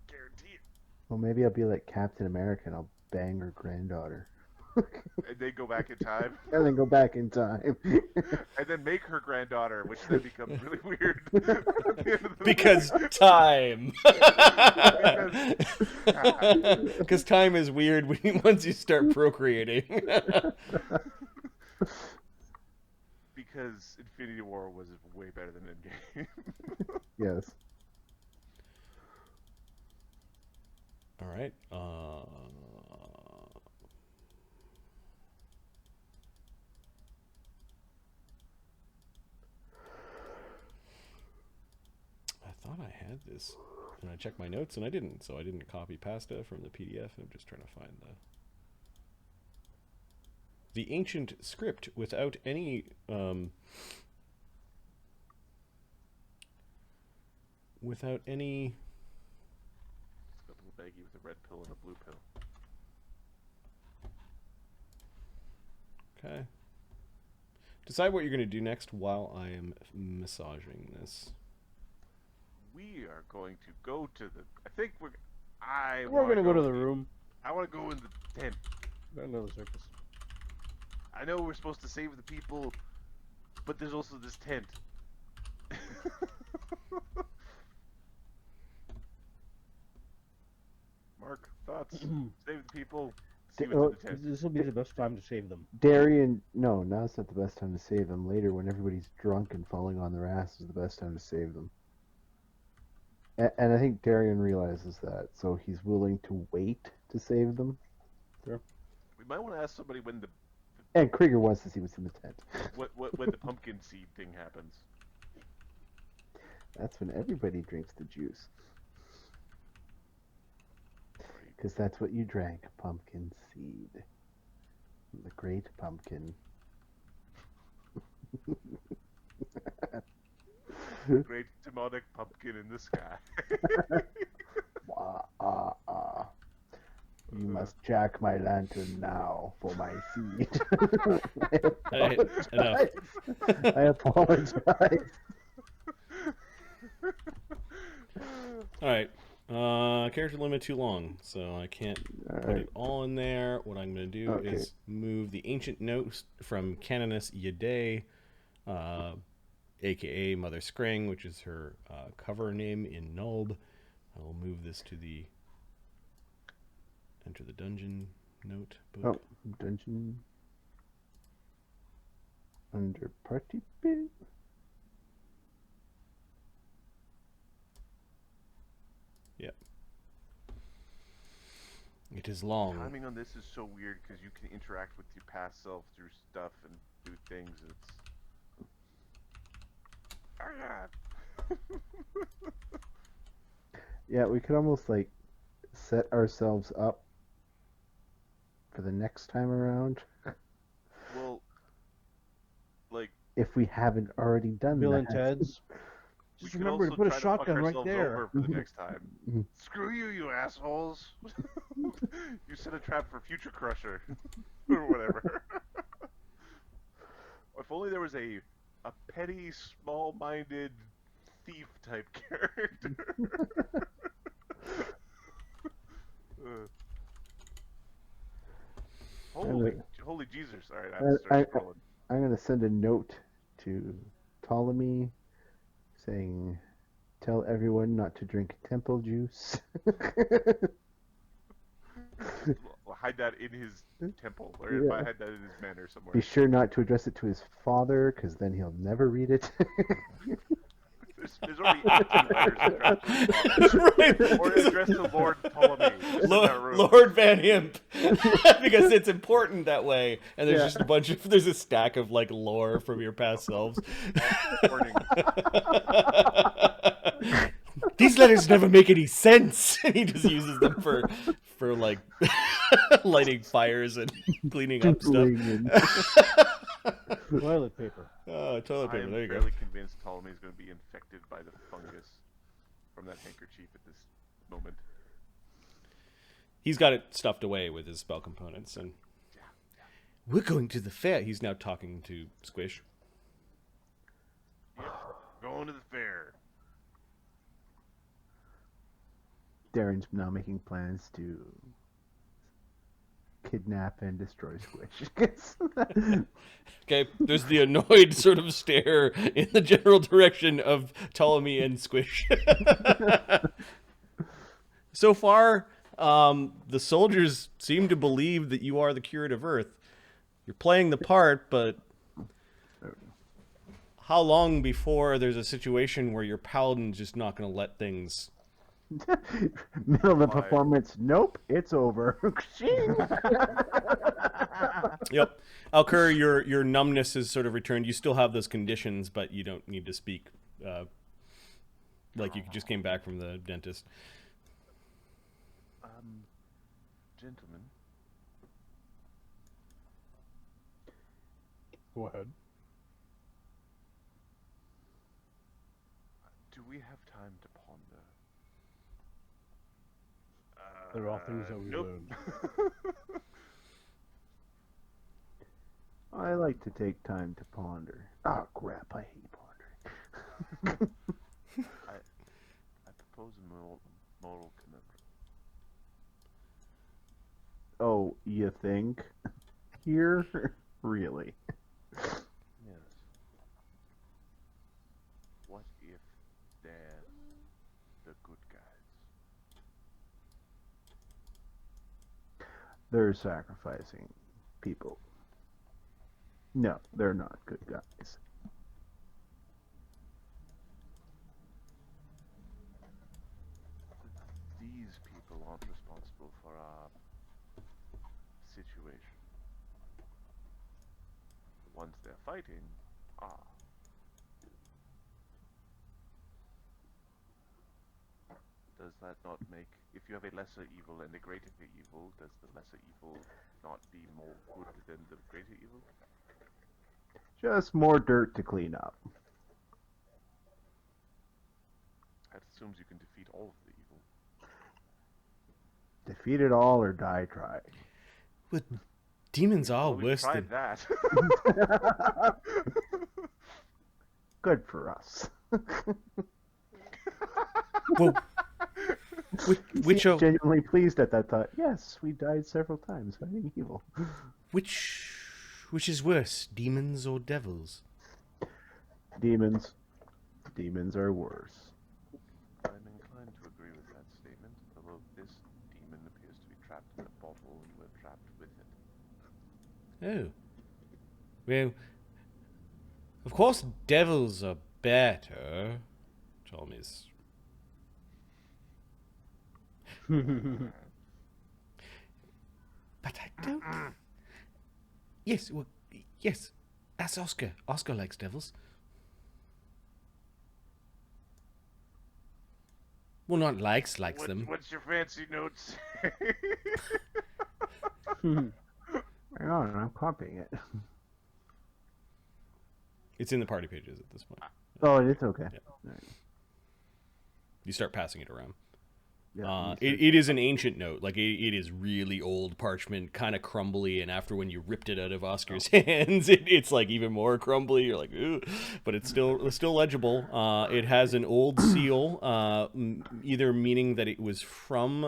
I guarantee it. Well, maybe I'll be like Captain America and I'll bang her granddaughter. And they go back in time. and then go back in time. And then make her granddaughter, which then becomes really weird. At the end of the Because movie. time. Because- Because time is weird once you start procreating. Because Infinity War was way better than Endgame. Yes. All right. I thought I had this, and I checked my notes, and I didn't. So I didn't copy pasta from the PDF. I'm just trying to find the ancient script without any without any. A little baggie with a red pill and a blue pill. Okay. Decide what you're going to do next while I am massaging this. We are going to go to the. I think we're. We're gonna go to the room. I want to go in the tent. We're gonna go to the circus. I know we're supposed to save the people, but there's also this tent. Mark, thoughts? Save the people. See what's in the tent. This will be the best time to save them. Darian, no, now's not the best time to save them. Later, when everybody's drunk and falling on their ass, is the best time to save them. And I think Darian realizes that, so he's willing to wait to save them. We might want to ask somebody when the And Krieger wants to see what's in the tent. when the pumpkin seed thing happens. That's when everybody drinks the juice. Because that's what you drank, pumpkin seed. The great pumpkin. Great demonic pumpkin in the sky. You must jack my lantern now for my seed. Enough. I apologize. All right. Character limit too long, so I can't put it all in there. What I'm going to do is move the ancient note from Canoness Yade, aka Mother Screng, which is her cover name in Nulb. I will move this to the enter the dungeon note book. Oh, dungeon. Under party bit. Yep. It is long. Timing on this is so weird because you can interact with your past self through stuff and do things. It's. Oh, God. Yeah, we could almost like set ourselves up for the next time around Well, like if we haven't already done Bill that. and Ted's. we Just could remember to also put a try shotgun fuck right ourselves there. over for the next time. Mhm. Screw you, you assholes! You set a trap for Future Crusher, or whatever. If only there was a petty, small-minded thief type character. Holy Jesus! All right, I have to start scrolling. I'm gonna send a note to Ptolemy saying, "Tell everyone not to drink temple juice." Hide that in his temple, or Yeah. if I had that in his manor somewhere. Be sure not to address it to his father, because then he'll never read it. There's already 18 letters addressed to his father. Right. Or addressed to Lord Ptolemy. Just in that room. Lord Van Imp, because it's important that way. And there's just a bunch of there's a stack of like lore from your past selves. Warnings. These letters never make any sense. And he just uses them for like lighting fires and cleaning up stuff. Toilet paper. Oh, toilet I paper. am There you go. fairly convinced Ptolemy is going to be infected by the fungus from that handkerchief at this moment. He's got it stuffed away with his spell components, and we're going to the fair. He's now talking to Squish. Yep. Going to the fair. Darren's now making plans to kidnap and destroy Squish. Okay, there's the annoyed sort of stare in the general direction of Ptolemy and Squish. So far, the soldiers seem to believe that you are the curate of Earth. You're playing the part, but how long before there's a situation where your paladin's just not going to let things... Middle of the performance, nope, it's over. Yep. Alkur, your numbness has sort of returned. You still have those conditions, but you don't need to speak like you just came back from the dentist. Gentlemen, Go ahead. do we have time to ponder? There are things that we Nope. learned. I like to take time to ponder. Oh crap, I hate pondering. I propose a moral conundrum. Oh, you think? Here? Really? Yes. What if they're the good guys? They're sacrificing people. No, they're not good guys. These people aren't responsible for our situation. The ones they're fighting are. Does that not make, if you have a lesser evil and a greater evil, does the lesser evil not be more good than the greater evil? Just more dirt to clean up. That assumes you can defeat all of the evil. Defeat it all or die trying. But demons are Well, we worse tried than... that. Good for us. Well, which are... Genuinely pleased at that thought. Yes, we died several times fighting evil. Which is worse, demons or devils? Demons. Demons are worse. I'm inclined to agree with that statement, although this demon appears to be trapped in a bottle and we're trapped with it. Oh. Well, of course devils are better. Ptolemy's... But I don't... Yes, well, yes. That's Oscar. Oscar likes devils. Well, not likes them. What's your fancy notes? Hang on, I'm copying it. It's in the party pages at this point. Oh, it's okay. Yeah. Alright. You start passing it around. Yeah, It is an ancient note. Like, it is really old parchment, kind of crumbly, and after when you ripped it out of Oscar's hands, it's like even more crumbly. You're like, ooh. But it's still legible. It has an old seal, either meaning that it was from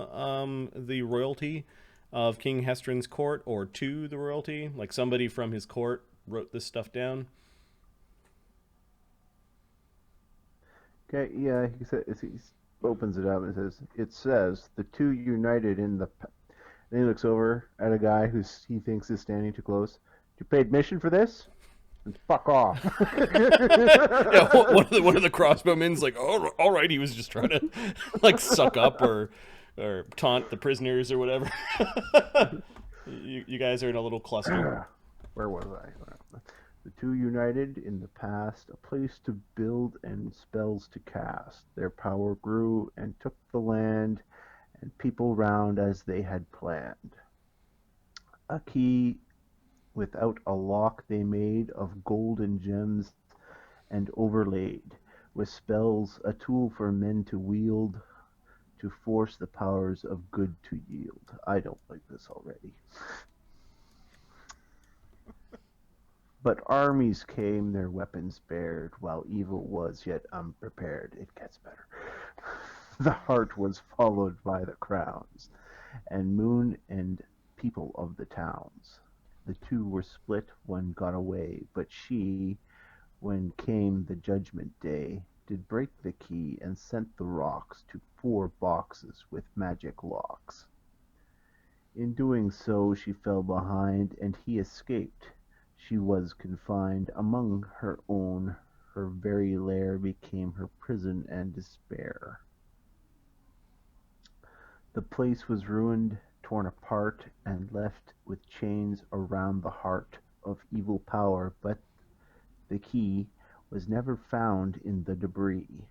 the royalty of King Hestron's court or to the royalty. Like somebody from his court wrote this stuff down. Okay, yeah, he opens it up and says, the two united in the... Then he looks over at a guy he thinks is standing too close. You pay admission for this? And fuck off. Yeah, one of the crossbowmen's like, oh, all right, he was just trying to like suck up or taunt the prisoners or whatever. you guys are in a little cluster. Where was I? The two united in the past, a place to build and spells to cast. Their power grew and took the land and people round as they had planned. A key without a lock they made of gold and gems and overlaid with spells, a tool for men to wield to force the powers of good to yield. I don't like this already. But armies came, their weapons bared, while evil was yet unprepared. It gets better. The heart was followed by the crowns, and moon and people of the towns. The two were split, one got away, but she, when came the judgment day, did break the key and sent the rocks to 4 boxes with magic locks. In doing so she fell behind, and he escaped. She was confined among her own, her very lair became her prison and despair. The place was ruined, torn apart, and left with chains around the heart of evil power, but the key was never found in the debris.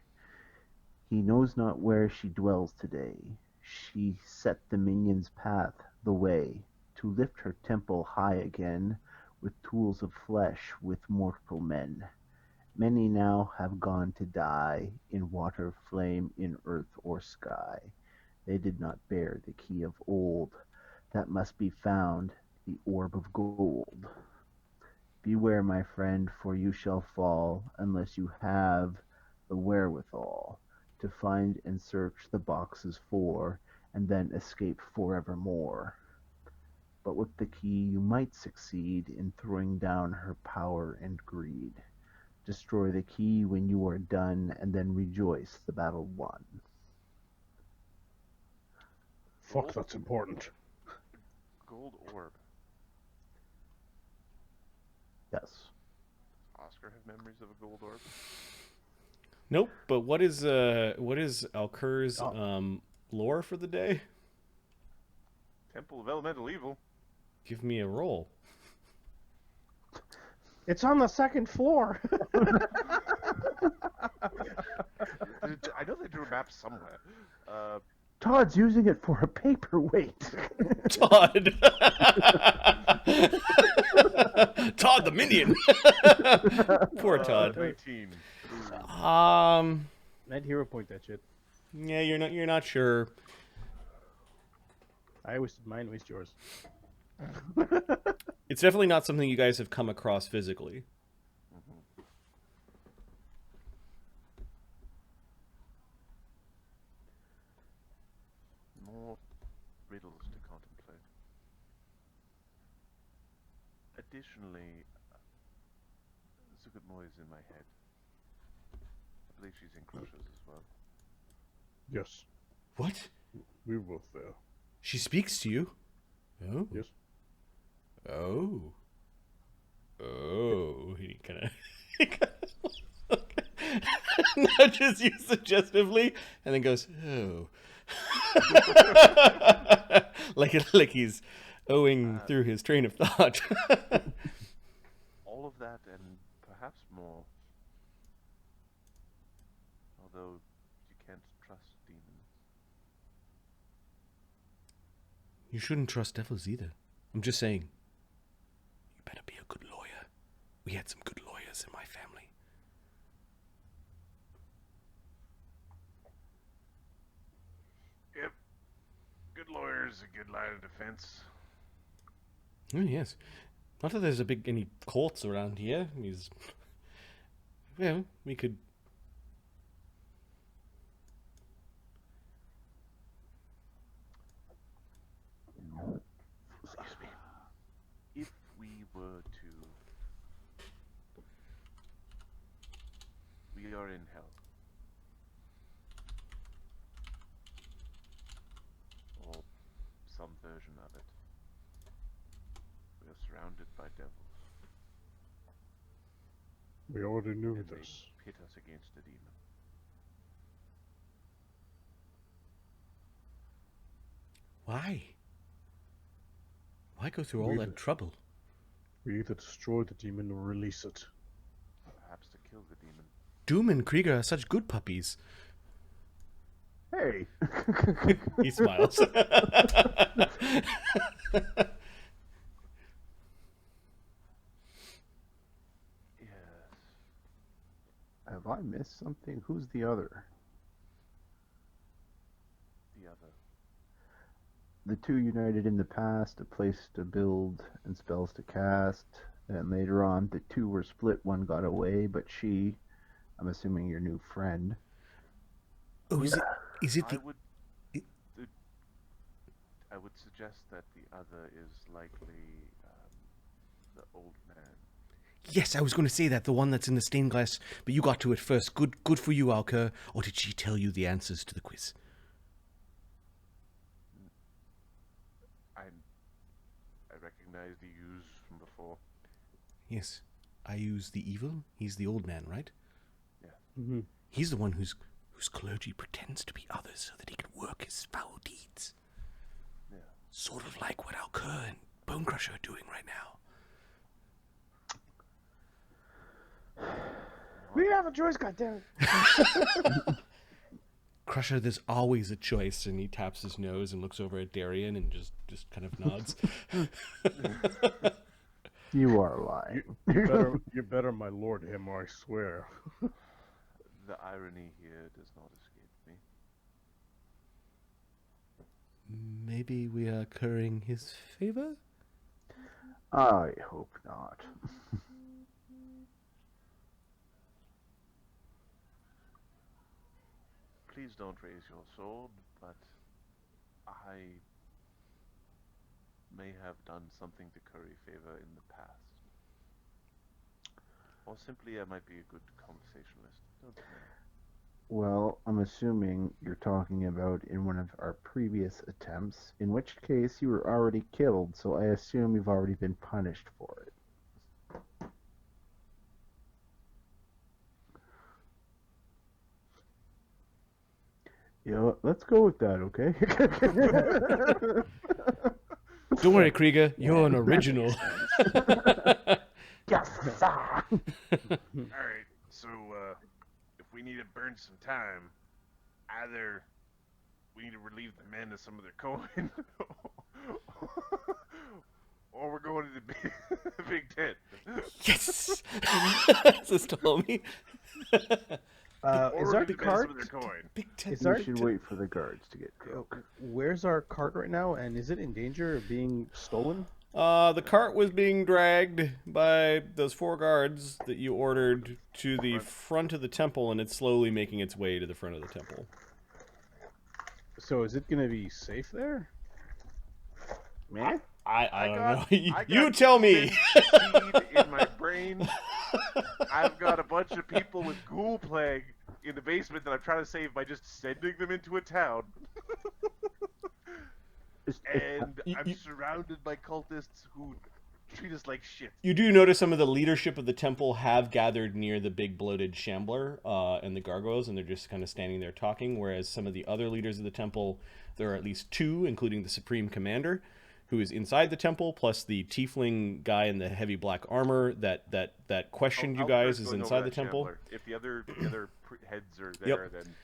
He knows not where she dwells today. She set the minion's path the way to lift her temple high again with tools of flesh with mortal men. Many now have gone to die in water, flame, in earth or sky. They did not bear the key of old that must be found, the orb of gold. Beware, my friend, for you shall fall unless you have the wherewithal to find and search the boxes 4 and then escape forevermore. But with the key you might succeed in throwing down her power and greed. Destroy the key when you are done, and then rejoice the battle won. Fuck, that's important. Gold orb. Yes. Oscar have memories of a gold orb? Nope. But what is Alkur's lore for the day? Temple of Elemental Evil. Give me a roll. It's on the 2nd floor. I know they drew a map somewhere. Todd's using it for a paperweight. Todd. Todd the minion. Poor Todd. 19. Net hero point that shit. Yeah, you're not sure. I wasted mine, waste yours. It's definitely not something you guys have come across physically. More riddles to contemplate. Additionally, Zuggtmoy is in my head. I believe she's in Crushers as well. Yes, What? we were both there. She speaks to you? Oh. Yes. Oh. Oh. He kind of nudges you suggestively and then goes, oh. like he's owing through his train of thought. All of that and perhaps more. Although you can't trust demons. You shouldn't trust devils either. I'm just saying. You better be a good lawyer. We had some good lawyers in my family. Yep. Good lawyers, a good line of defense. Oh, yes. Not that there's any courts around here. Well, we could... Excuse me. If we were to... We are in hell. Or some version of it. We are surrounded by devils. We already knew And they this. pit us against a demon. Why? Why go through all We- that trouble? We either destroy the demon or release it. Perhaps to kill the demon. Doom and Krieger are such good puppies. Hey! He smiles. Yes. Have I missed something? Who's the other? The other. The two united in the past, a place to build and spells to cast. And later on, the two were split, one got away, but she, I'm assuming your new friend. Oh, is it I the... would... it- the- I would suggest that the other is likely the old man. Yes, I was going to say that, the one that's in the stained glass, but you got to it first. Good for you, Alkur. Or did she tell you the answers to the quiz? I recognize the use from before. Yes. I use the evil. He's the old man, right? Yeah. Mm-hmm. He's the one whose clergy pretends to be others so that he can work his foul deeds. Yeah. Sort of like what Alkur and Bone Crusher are doing right now. We have a choice, goddammit. Crusher, there's always a choice, and he taps his nose and looks over at Darian and just kind of nods. You are lying. You better, my lord, him, I swear. The irony here does not escape me. Maybe we are currying his favor? I hope not. Please don't raise your sword, but I may have done something to curry favor in the past. Or simply I might be a good conversationalist. Don't know. Well, I'm assuming you're talking about in one of our previous attempts, in which case you were already killed, so I assume you've already been punished for it. You know what? Let's go with that, okay? Don't worry, Krieger. You're an original. Yes, sir. Alright, so if we need to burn some time, either we need to relieve the men of some of their coin, or we're going to the big tent. Yes! Says Ptolemy. Or Is we're our gonna spend cart? some of their coin. Big tent. Is our We should wait for the guards to get drunk. Where's our cart right now, and is it in danger of being stolen? The cart was being dragged by those 4 guards that you ordered to the front of the temple, and it's slowly making its way to the front of the temple. So is it gonna be safe there? Man, I don't know. I You got tell me. seed in my brain. I've got a bunch of people with ghoul plague in the basement that I'm trying to save by just sending them into a town. And I'm surrounded by cultists who treat us like shit. You do notice some of the leadership of the temple have gathered near the big bloated shambler and the gargoyles, and they're just kind of standing there talking, whereas some of the other leaders of the temple, there are at least 2, including the Supreme Commander, who is inside the temple, plus the tiefling guy in the heavy black armor that questioned you guys is inside the temple. Chandler. If the other heads are there, then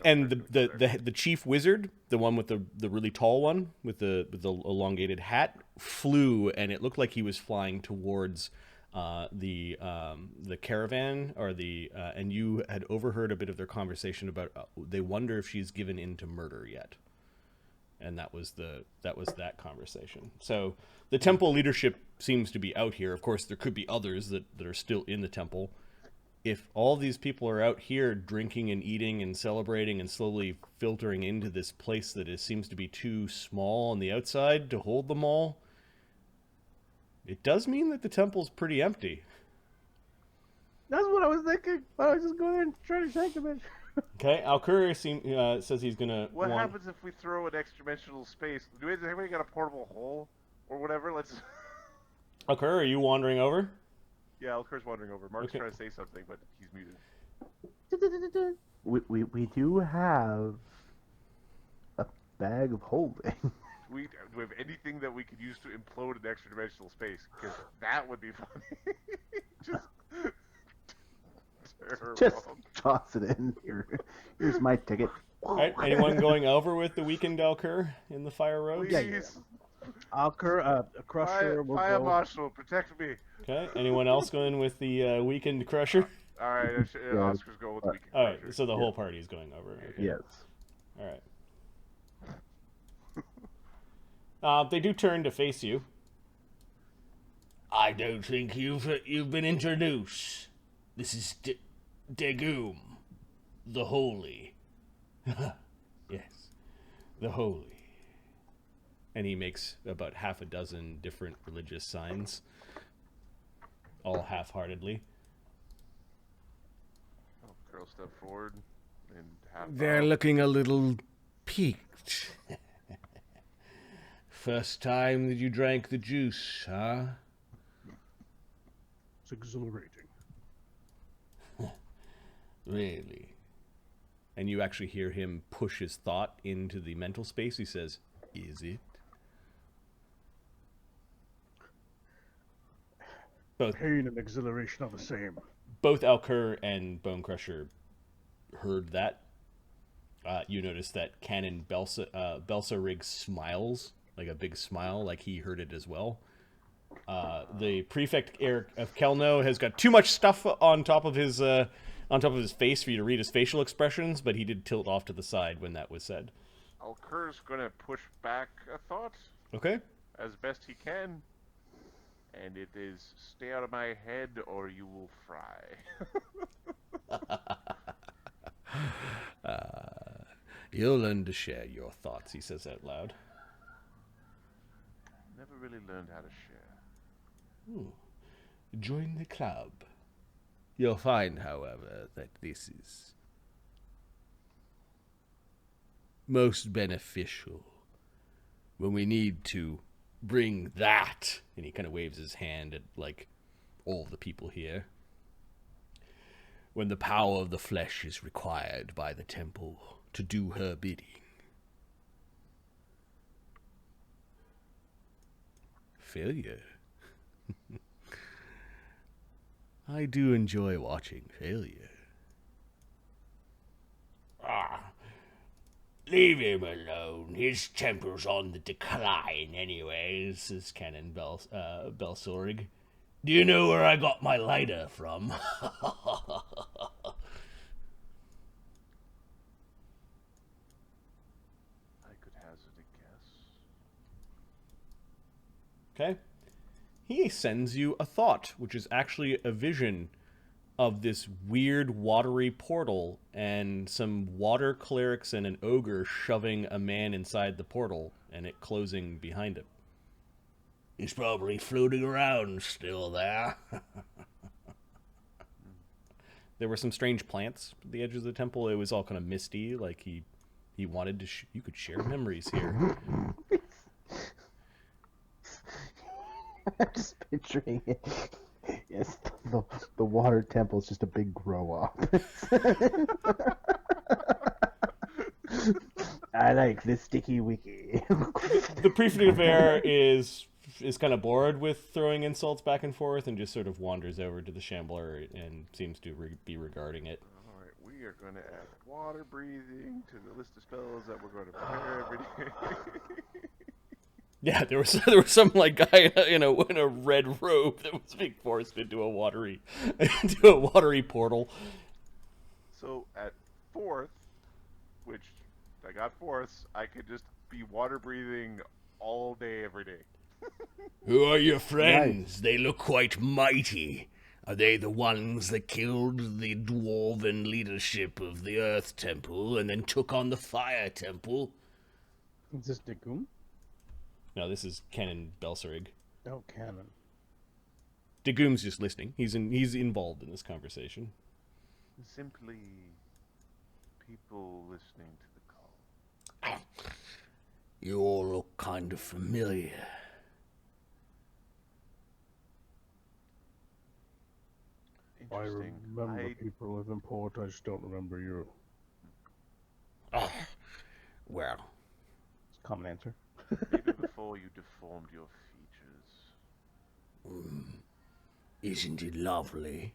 And the chief wizard, the one with the really tall one with the elongated hat, flew, and it looked like he was flying towards the caravan, or and you had overheard a bit of their conversation about they wonder if she's given in to murder yet, and that was that conversation. So the temple leadership seems to be out here. Of course, there could be others that are still in the temple. If all these people are out here drinking and eating and celebrating and slowly filtering into this place that seems to be too small on the outside to hold them all, it does mean that the temple's pretty empty. that's what I was thinking. Why don't I just go there and try to shake him? Okay, Alkur says he's gonna. what happens if we throw an extra-dimensional space? Has anybody got a portable hole or whatever? Let's. Alkur, are you wandering over? Yeah, Alkur's wandering over. Mark's Okay. trying to say something, but he's muted. We do have a bag of holding. Do we have anything that we could use to implode an extra-dimensional space? Because that would be funny. Just terrible. Just toss it in. Here's my ticket. All right, anyone going over with the weekend Alkur in the fire road? Please. Alkur, a crusher will Fire go. Marshal, protect me. Okay, anyone else going with the weekend crusher? All right, Yeah. Oscar's going with the weekend. All right, Crusher. so the whole party is going over. Okay. Yes. All right. They do turn to face you. I don't think you've been introduced. This is Degum, the Holy. Yes, the holy. and he makes about half a dozen different religious signs, all half-heartedly. Oh, girl, step forward and half. They're looking a little peaked. First time that you drank the juice, huh? It's exhilarating. Really? And you actually hear him push his thought into the mental space. He says, "Is it?" Pain and exhilaration are the same. Both Alkur and Bone Crusher heard that. You notice that Canon Belsarig smiles, like a big smile, like he heard it as well. The prefect Eric of Kelno has got too much stuff on top of his face for you to read his facial expressions, but he did tilt off to the side when that was said. Alkur's gonna push back a thought Okay. as best he can, and it is, stay out of my head or you will fry. You'll learn to share your thoughts, he says out loud. Never really learned how to share. Join the club. You'll find, however, that this is most beneficial when we need to bring that, and he kind of waves his hand at, like, all the people here. When the power of the flesh is required by the temple to do her bidding. Failure. I do enjoy watching failure. Leave him alone. His temper's on the decline anyway, says Canon Belsorig. Do you know where I got my lighter from? I could hazard a guess. Okay. He sends you a thought, which is actually a vision of this weird watery portal and some water clerics and an ogre shoving a man inside the portal and it closing behind him. He's probably floating around still there. There were some strange plants at the edge of the temple. It was all kind of misty, like he wanted to. You could share memories here. I'm just picturing it. Yes, the water temple is just a big grow up. I like the sticky wiki. The prefect of air is kind of bored with throwing insults back and forth and just sort of wanders over to the shambler and seems to be regarding it. All right, we are going to add water breathing to the list of spells that we're going to prepare every day. Yeah, there was some like guy in a red robe that was being forced into a watery portal. So at 4th, which I got 4th, I could just be water breathing all day, every day. Who are your friends? They look quite mighty. Are they the ones that killed the dwarven leadership of the Earth Temple and then took on the Fire Temple? Is this Degum? No, this is Canon Belsarig. Oh, Canon. Degum's just listening. He's involved in this conversation. Simply people listening to the call. You all look kind of familiar. I Interesting. remember people of import, I just don't remember you. Well, It's a common answer. Maybe before you deformed your features. isn't it lovely?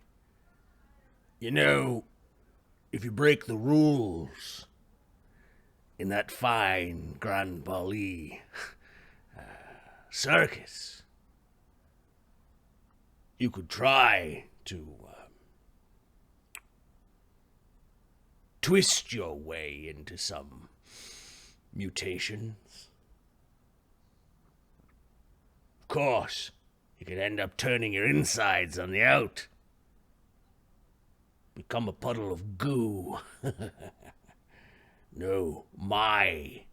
You know, if you break the rules in that fine Grand Bhaali Circus, you could try to twist your way into some mutations. Of course, you could end up turning your insides on the out. Become a puddle of goo. No, my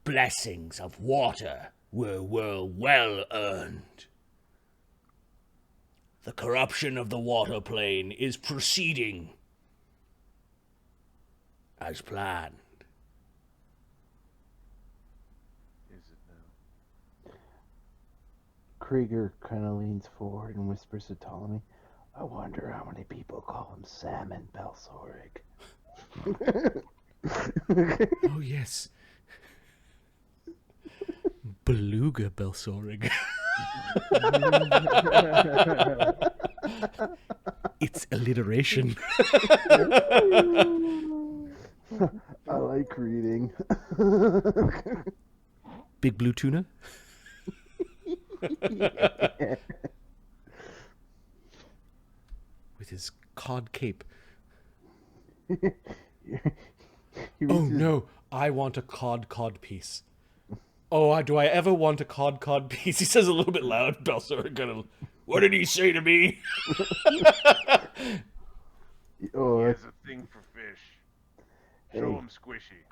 blessings of water were well earned. The corruption of the water plane is proceeding as planned. Is it now? Krieger kind of leans forward and whispers to Ptolemy, I wonder how many people call him Salmon Belsorig. Oh, yes. Beluga Belsorig. It's alliteration. I like reading. Big blue tuna? With his cod cape. Oh no, I want a cod piece. Oh, do I ever want a cod piece? He says a little bit loud. Belsorig kind of, what did he say to me? Oh, He has a thing for fish. Show Hey. him squishy.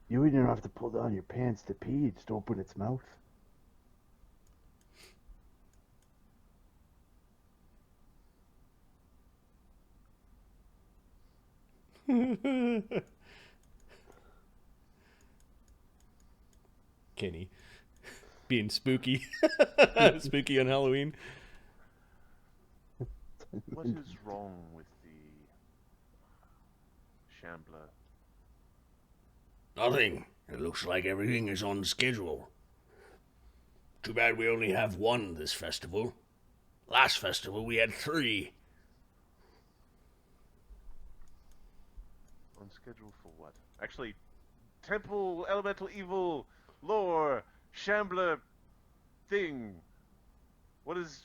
you wouldn't have to pull down your pants to pee, just open its mouth. Kenny. Being spooky. Spooky on Halloween. What is wrong with the Shambler? Nothing. It looks like everything is on schedule. Too bad we only have one this festival. Last festival we had 3. On schedule for what? Actually, Temple, Elemental Evil, Lore, Shambler, thing. What is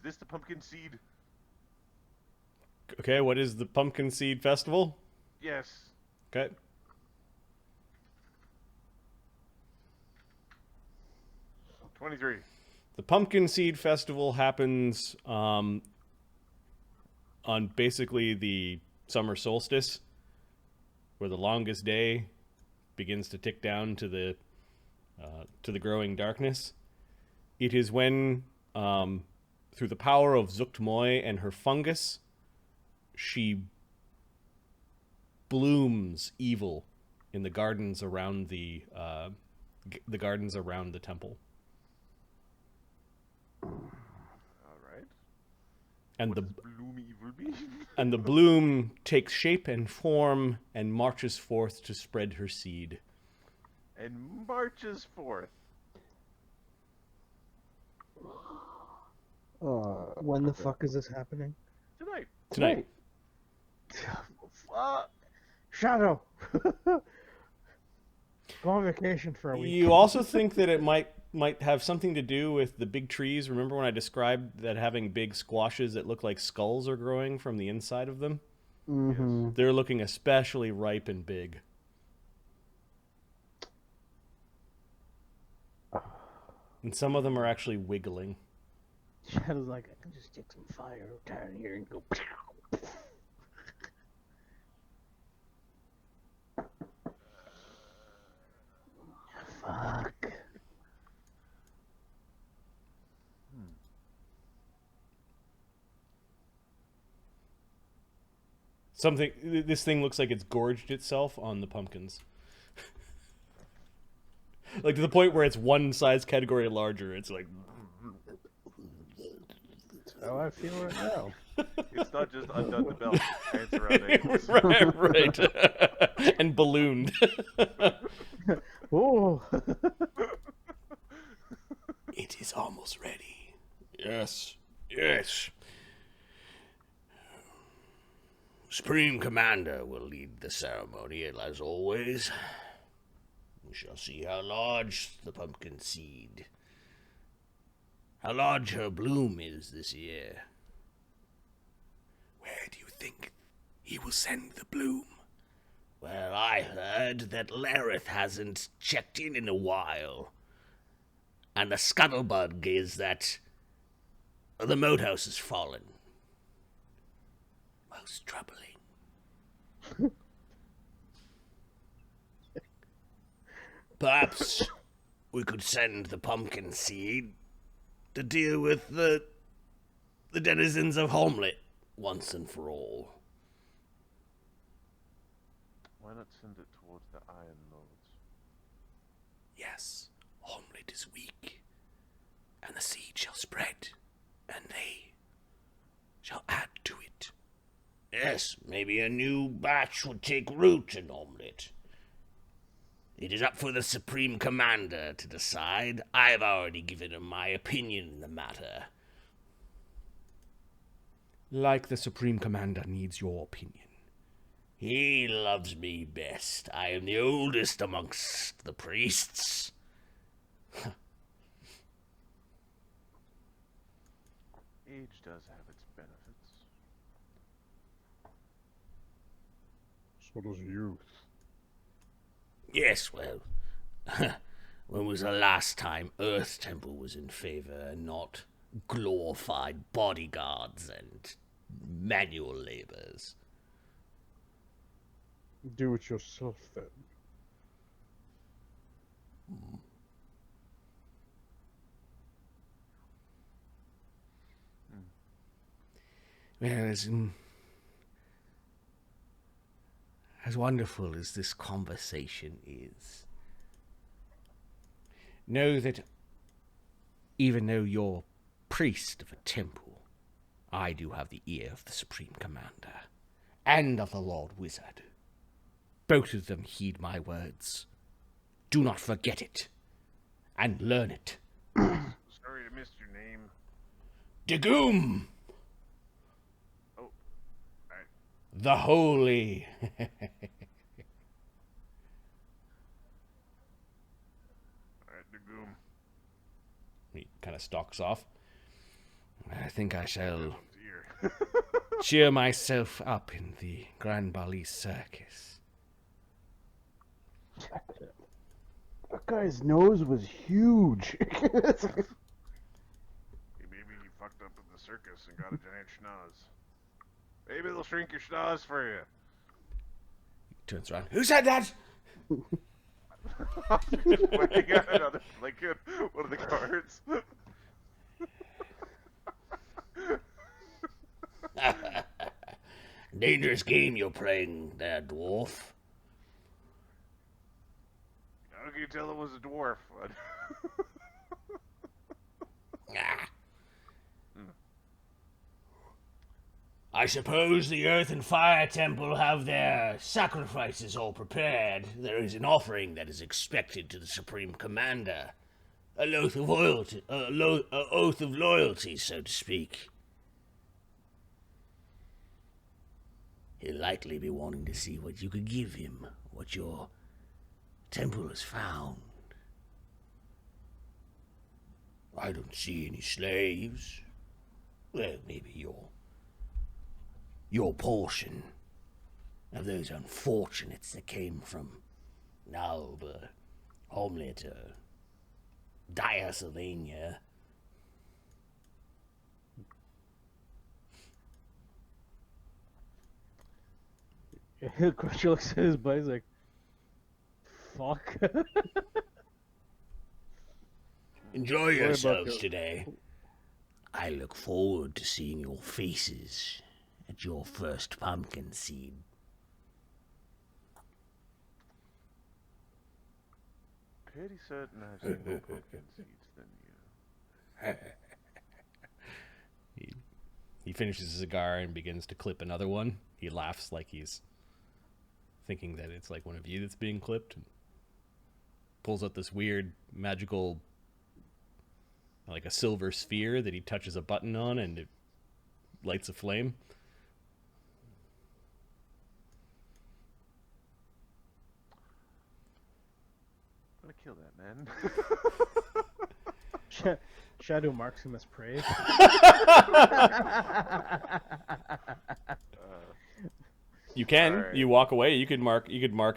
this the pumpkin seed? Okay, what is the Pumpkinseed Festival? Yes. Okay. '23. The Pumpkinseed Festival happens on basically the summer solstice, where the longest day begins to tick down to the growing darkness. It is when, through the power of Zuggtmoy and her fungus, she blooms evil in the gardens around the gardens around the temple. All right. And What the does bloomy evil mean? and the bloom takes shape and form and marches forth to spread her seed. And marches forth. When the fuck is this happening? Tonight. Tonight. Fuck. Shadow. Go on vacation for a week. You also think that it might have something to do with the big trees. Remember when I described that having big squashes that look like skulls are growing from the inside of them? Mm-hmm. They're looking especially ripe and big. And some of them are actually wiggling. Shadow's like, I can just stick some fire down here and go. Fuck. This thing looks like it's gorged itself on the pumpkins. Like to the point where it's one size category larger. It's like, How I feel right now. It's not just undone the belt, pants around ankles. right. And ballooned. Oh. It is almost ready. Yes. Supreme Commander will lead the ceremony, as always. We shall see how large the pumpkin seed, how large her bloom is this year. Where do you think he will send the bloom? Well, I heard that Lareth hasn't checked in a while. And the scuttlebutt is that the moat house has fallen. Most troubling. Perhaps we could send the Pumpkinseed to deal with the denizens of Homelet once and for all. Why not send it towards the Iron Lords? Yes, Homelet is weak, and the seed shall spread, and they shall add to it. Yes, maybe a new batch would take root in Homelet. It is up for the Supreme Commander to decide. I have already given him my opinion in the matter. Like the Supreme Commander needs your opinion. He loves me best. I am the oldest amongst the priests. Age does have its benefits. So does youth. Yes, well, when was the last time Earth Temple was in favor and not glorified bodyguards and manual labors? Do it yourself then. Well, as wonderful as this conversation is, know that even though you're priest of a temple, I do have the ear of the Supreme Commander and of the Lord Wizard. Both of them heed my words. Do not forget it, and learn it. Sorry I missed your name. Dagoom! Oh, The Holy. alright, Dagoom. He kind of stalks off. I think I shall Dear. cheer myself up in the Grand Bhaali Circus. That guy's nose was huge. Hey, maybe you fucked up at the circus and got a giant schnoz. Maybe they'll shrink your schnoz for you. He turns around. Who said that? Pointing at another, like one of the cards. Dangerous game you're playing there, dwarf. How can you tell it was a dwarf? Ah. I suppose the Earth and Fire Temple have their sacrifices all prepared. There is an offering that is expected to the Supreme Commander. A oath of loyalty, oath of loyalty, so to speak. He'll likely be wanting to see what you could give him, what your temple has found. I don't see any slaves. Well, maybe your portion of those unfortunates that came from Nalba, Homelet, Dire Sylvania. Crusher looks at his buddy, he's like, fuck. Enjoy about yourselves your- today. I look forward to seeing your faces at your first pumpkin seed. Pretty certain I've seen more pumpkin seeds than you. He finishes his cigar and begins to clip another one. He laughs like he's thinking that it's like one of you that's being clipped. And pulls out this weird magical, like a silver sphere that he touches a button on and it lights a flame. I'm gonna kill that man. Shadow marks him as prey. You can. Alright. You walk away. You could mark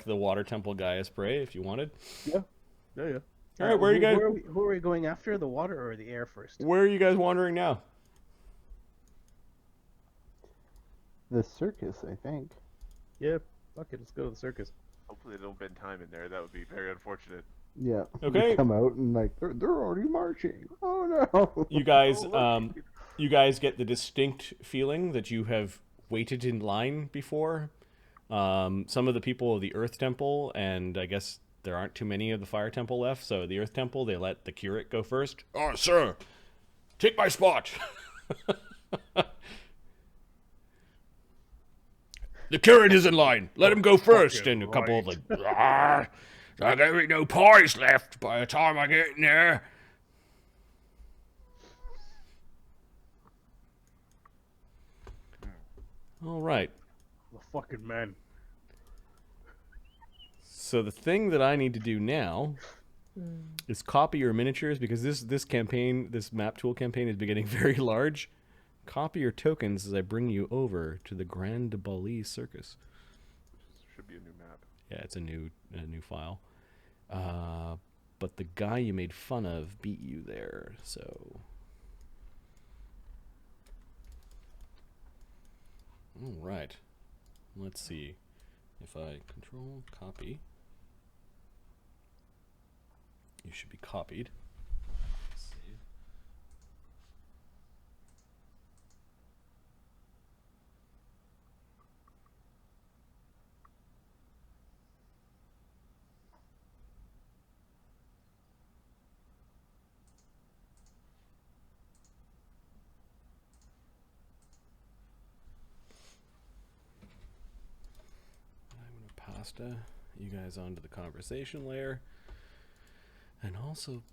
the water temple guy as prey if you wanted. Yeah. All right, where are you guys? Who are we going after? The water or the air first? Where are you guys wandering now? The circus, I think. Yeah. Fuck it. Let's go to the circus. Hopefully they don't bend time in there. That would be very unfortunate. Yeah. Okay. They come out and like they're already marching. Oh no. You guys, Oh, look. you guys get the distinct feeling that you have waited in line before. Some of the people of the Earth Temple, and I guess there aren't too many of the Fire Temple left, so the Earth Temple, they let the curate go first. Oh, sir, take my spot. The curate is in line. Let him go first. Fucking And a couple of right. like, there ain't no pies left by the time I get in there. All right. The fucking man. So the thing that I need to do now is copy your miniatures, because this map tool campaign is getting very large. Copy your tokens as I bring you over to the Grand Bhaali Circus. Should be a new map. Yeah, it's a new file. But the guy you made fun of beat you there, so. All right. Let's see if I control copy. You should be copied. Save. I'm going to pasta you guys onto the conversation layer. And also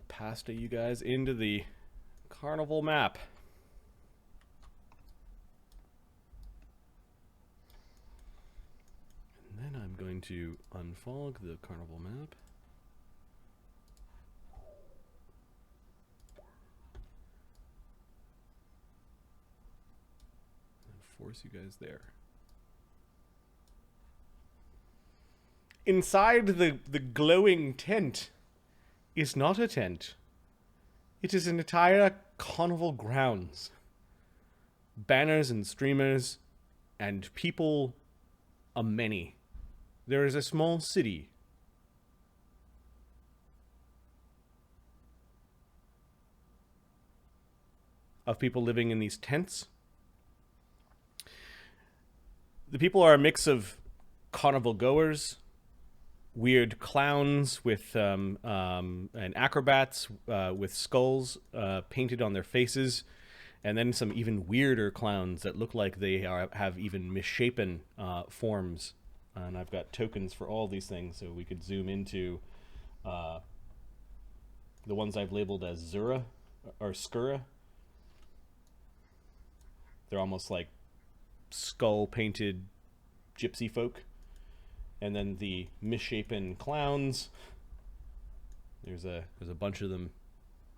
pasta you guys into the carnival map. And then I'm going to unfog the carnival map. And force you guys there. Inside the glowing tent is not a tent. It is an entire carnival grounds. Banners and streamers and people a many. There is a small city. Of people living in these tents. The people are a mix of carnival goers, weird clowns with and acrobats with skulls painted on their faces, and then some even weirder clowns that look like they have even misshapen forms. And I've got tokens for all these things, so we could zoom into the ones I've labeled as Zura or Skura. They're almost like skull painted gypsy folk. And then the misshapen clowns. There's a bunch of them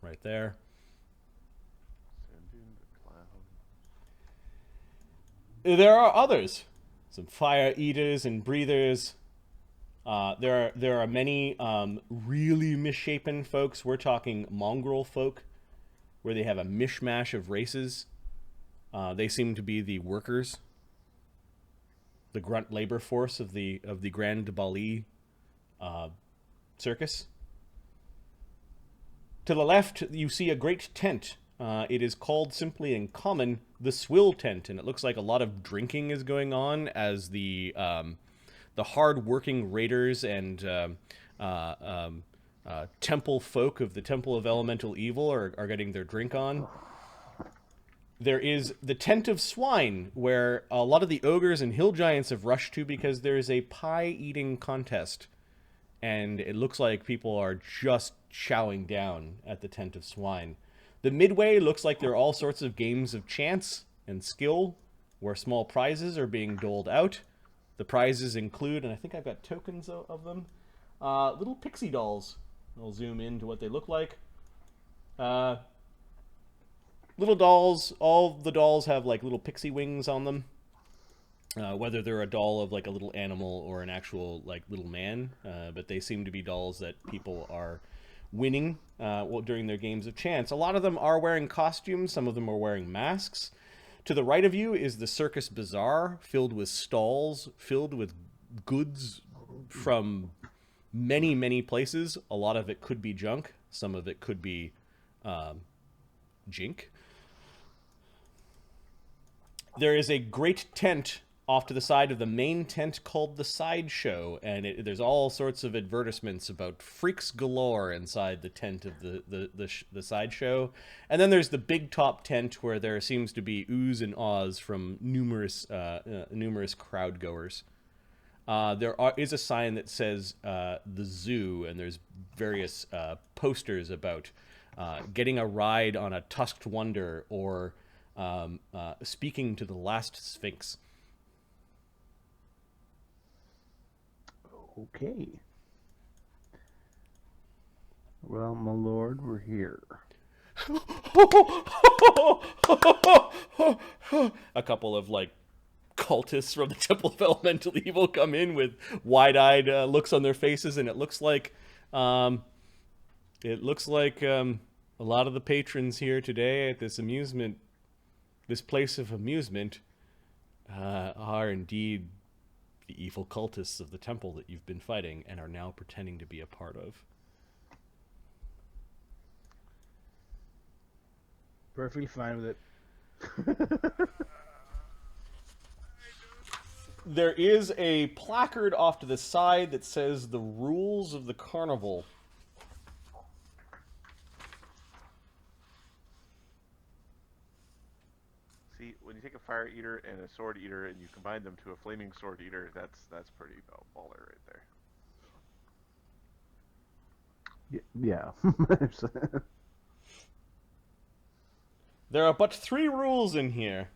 right there. Send in the clown. There are others. Some fire eaters and breathers. There are many really misshapen folks. We're talking mongrel folk, where they have a mishmash of races. They seem to be the workers. The grunt labor force of the Grand Bhaali Circus. To the left, you see a great tent. It is called simply in common the Swill Tent, and it looks like a lot of drinking is going on as the hard-working raiders and temple folk of the Temple of Elemental Evil are getting their drink on. There is the Tent of Swine, where a lot of the ogres and hill giants have rushed to because there is a pie-eating contest. And it looks like people are just chowing down at the Tent of Swine. The midway looks like there are all sorts of games of chance and skill, where small prizes are being doled out. The prizes include, and I think I've got tokens of them, little pixie dolls. I'll zoom into what they look like. Little dolls, all the dolls have like little pixie wings on them. Whether they're a doll of like a little animal or an actual like little man, but they seem to be dolls that people are winning during their games of chance. A lot of them are wearing costumes, some of them are wearing masks. To the right of you is the Circus Bazaar, filled with stalls, filled with goods from many places. A lot of it could be junk. Some of it could be jink. There is a great tent off to the side of the main tent called the Sideshow, and there's all sorts of advertisements about freaks galore inside the tent of the Sideshow. And then there's the big top tent where there seems to be oohs and ahs from numerous crowd goers. There is a sign that says the zoo, and there's various posters about getting a ride on a tusked wonder or speaking to the last sphinx. Okay. Well, my lord, we're here. A couple of like cultists from the Temple of Elemental Evil come in with wide-eyed looks on their faces, and it looks like a lot of the patrons here today at this place of amusement are indeed the evil cultists of the temple that you've been fighting and are now pretending to be a part of. Perfectly fine with it. There is a placard off to the side that says the rules of the carnival. See, when you take a fire eater and a sword eater and you combine them to a flaming sword eater, that's pretty baller right there. Yeah. There are but 3 rules in here.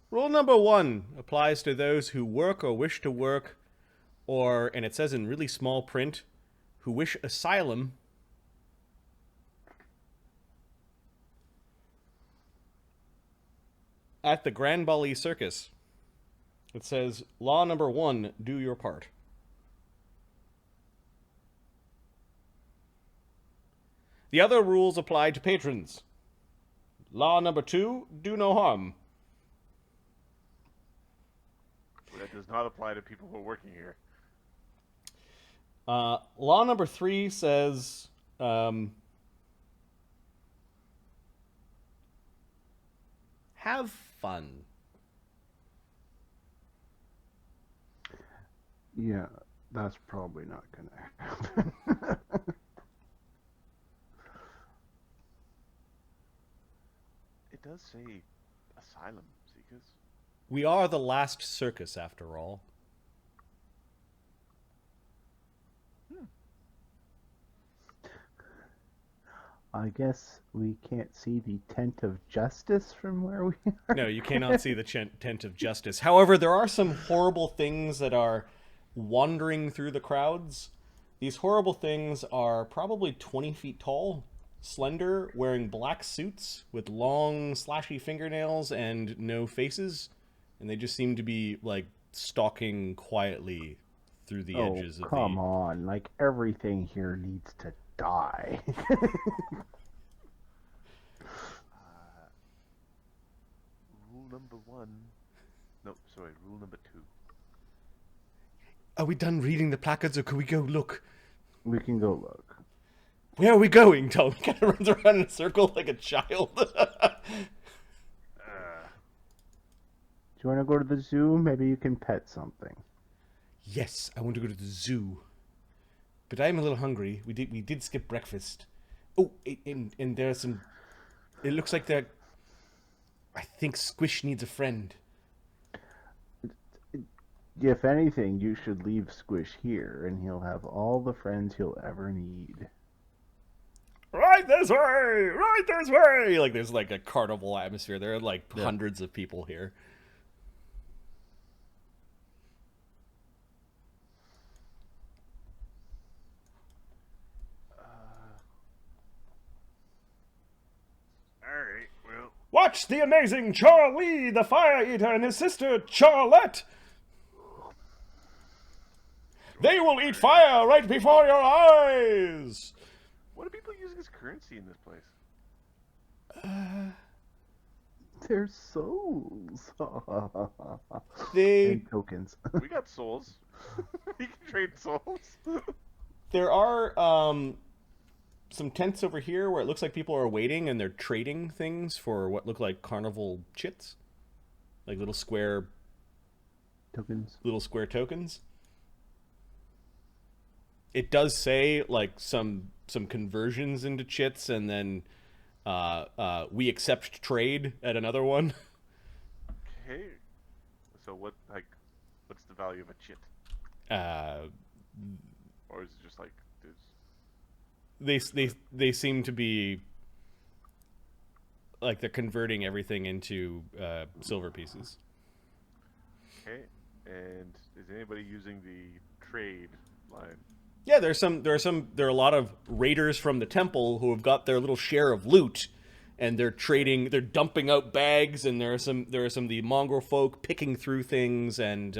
Rule number 1 applies to those who work or wish to work, or, and it says in really small print, who wish asylum. At the Grand Bhaali Circus. It says, law number 1, do your part. The other rules apply to patrons. Law number 2, do no harm. That does not apply to people who are working here. Law number 3 says, have fun. Yeah, that's probably not gonna happen. It does say asylum, Zekas. We are the last circus, after all. I guess we can't see the tent of justice from where we are. No, you cannot see the tent of justice. However, there are some horrible things that are wandering through the crowds. These horrible things are probably 20 feet tall, slender, wearing black suits with long, slashy fingernails and no faces. And they just seem to be, like, stalking quietly through the edges of the... come on. Like, everything here needs to die. Rule number 1. No, sorry, rule number 2. Are we done reading the placards, or can we go look? We can go look. Where are we going? Tom kind of runs around in a circle like a child. Do you want to go to the zoo? Maybe you can pet something. Yes, I want to go to the zoo. But I'm a little hungry. We did skip breakfast. Oh, and there's some... It looks like I think Squish needs a friend. If anything, you should leave Squish here, and he'll have all the friends he'll ever need. Right this way! Right this way! Like, there's like a carnival atmosphere. There are like hundreds of people here. Alright, well... Watch the amazing Charlie, the Fire Eater, and his sister, Charlotte! They will eat fire right before your eyes! What are people using as currency in this place? They're souls. They... And tokens. We got souls. We can trade souls. There are some tents over here where it looks like people are waiting and they're trading things for what look like carnival chits, like little square tokens. It does say like some conversions into chits, and then we accept trade at another one. Okay. So what's the value of a chit? Or is it just like they seem to be like they're converting everything into silver pieces. Okay. And is anybody using the trade line? Yeah, there are a lot of raiders from the temple who have got their little share of loot, and they're dumping out bags, and there are some of the mongrel folk picking through things, and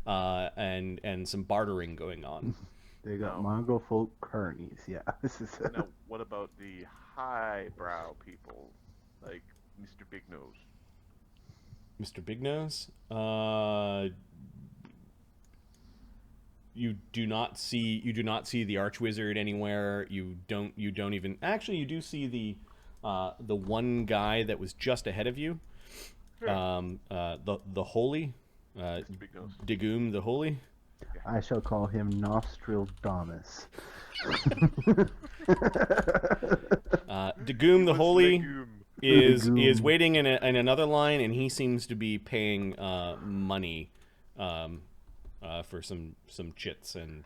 some bartering going on. They got mongrel folk carnies. Yeah, this is. Now, what about the highbrow people, like Mr. Big Nose? Mr. Big Nose? You do not see the Archwizard anywhere. You don't even actually. You do see the one guy that was just ahead of you. Sure. The Holy, Big Nose. Digum the Holy. I shall call him Nostradamus. Digum the Holy Legume. is waiting in another line, and he seems to be paying money for some chits and.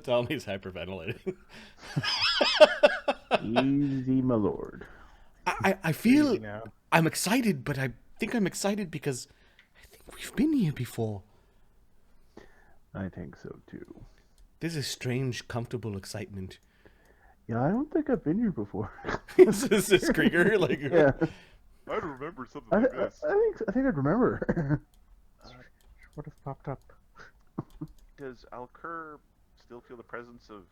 Tell me he's hyperventilating. Easy, my lord. I feel now. I'm excited, but I think I'm excited because I think we've been here before. I think so too. There's a strange, comfortable excitement. Yeah, I don't think I've been here before. Is this Krieger? Like, Yeah, I remember something I like this. think I'd remember. What have popped up? Does Alkur still feel the presence of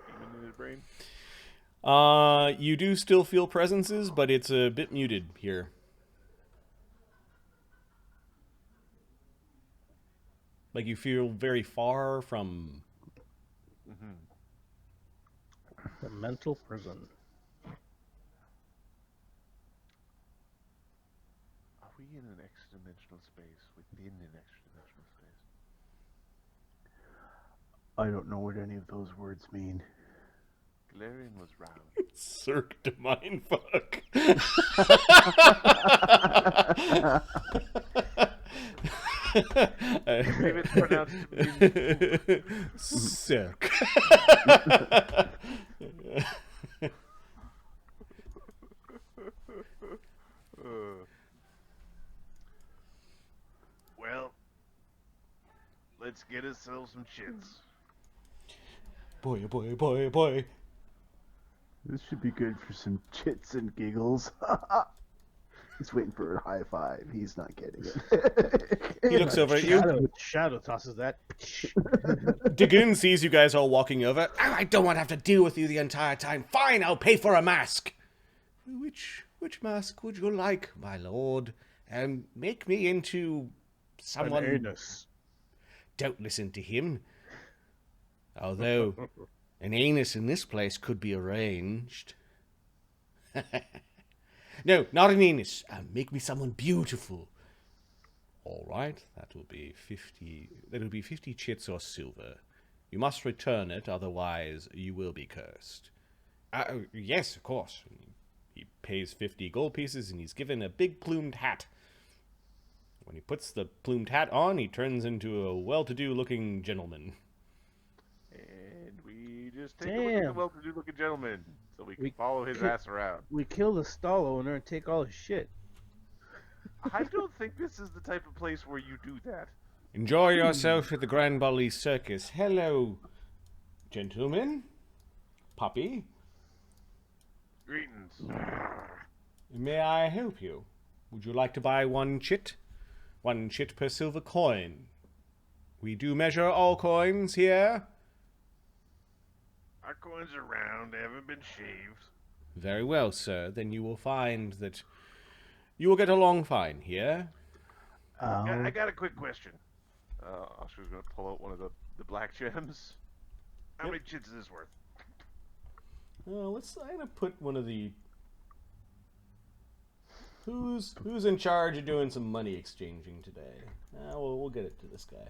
demon in his brain? You do still feel presences, but it's a bit muted here. Like you feel very far from. The mental prison. Are we in an extra-dimensional space within an extra-dimensional space? I don't know what any of those words mean. Darian was round. Cirque de mindfuck. Maybe it's pronounced Cirque. Well, let's get ourselves some chits. Boy, oh boy, oh boy, oh boy. This should be good for some chits and giggles. He's waiting for a high five. He's not getting it. He looks over at you. Shadow tosses that. Dagoon sees you guys all walking over. "Oh, I don't want to have to deal with you the entire time. Fine, I'll pay for a mask. Which mask would you like, my lord? Make me into someone. An anus. Don't listen to him. Although an anus in this place could be arranged. No, not an anus. Make me someone beautiful. All right, that will be 50. That will be 50 chits or silver. You must return it, otherwise you will be cursed. Yes, of course. He pays 50 gold pieces, and he's given a big plumed hat. When he puts the plumed hat on, he turns into a well-to-do looking gentleman. And we just take a look at the well-to-do looking gentleman so we can follow his ass around. We kill the stall owner and take all his shit. I don't think this is the type of place where you do that. Enjoy yourself at the Grand Bhaali Circus. Hello, gentlemen. Puppy. Greetings. May I help you? Would you like to buy one chit? 1 chit per silver coin. We do measure all coins here. Our coins are round, they haven't been shaved. Very well, sir. Then you will find that You will get along fine here. I got a quick question. Oscar's gonna pull out one of the black gems. How Yep. many chits is this worth? I'm gonna put one of the. Who's in charge of doing some money exchanging today? We'll get it to this guy.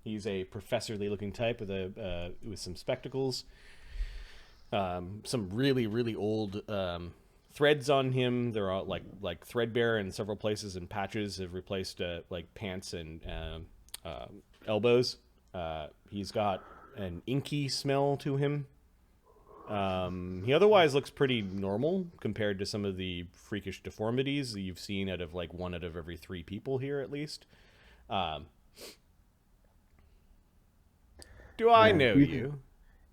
He's a professorly-looking type with some spectacles, some really old threads on him. They're all like threadbare in several places, and patches have replaced like pants and elbows. He's got an inky smell to him. He otherwise looks pretty normal compared to some of the freakish deformities that you've seen out of like 1 out of every 3 people here, at least. Do I know you?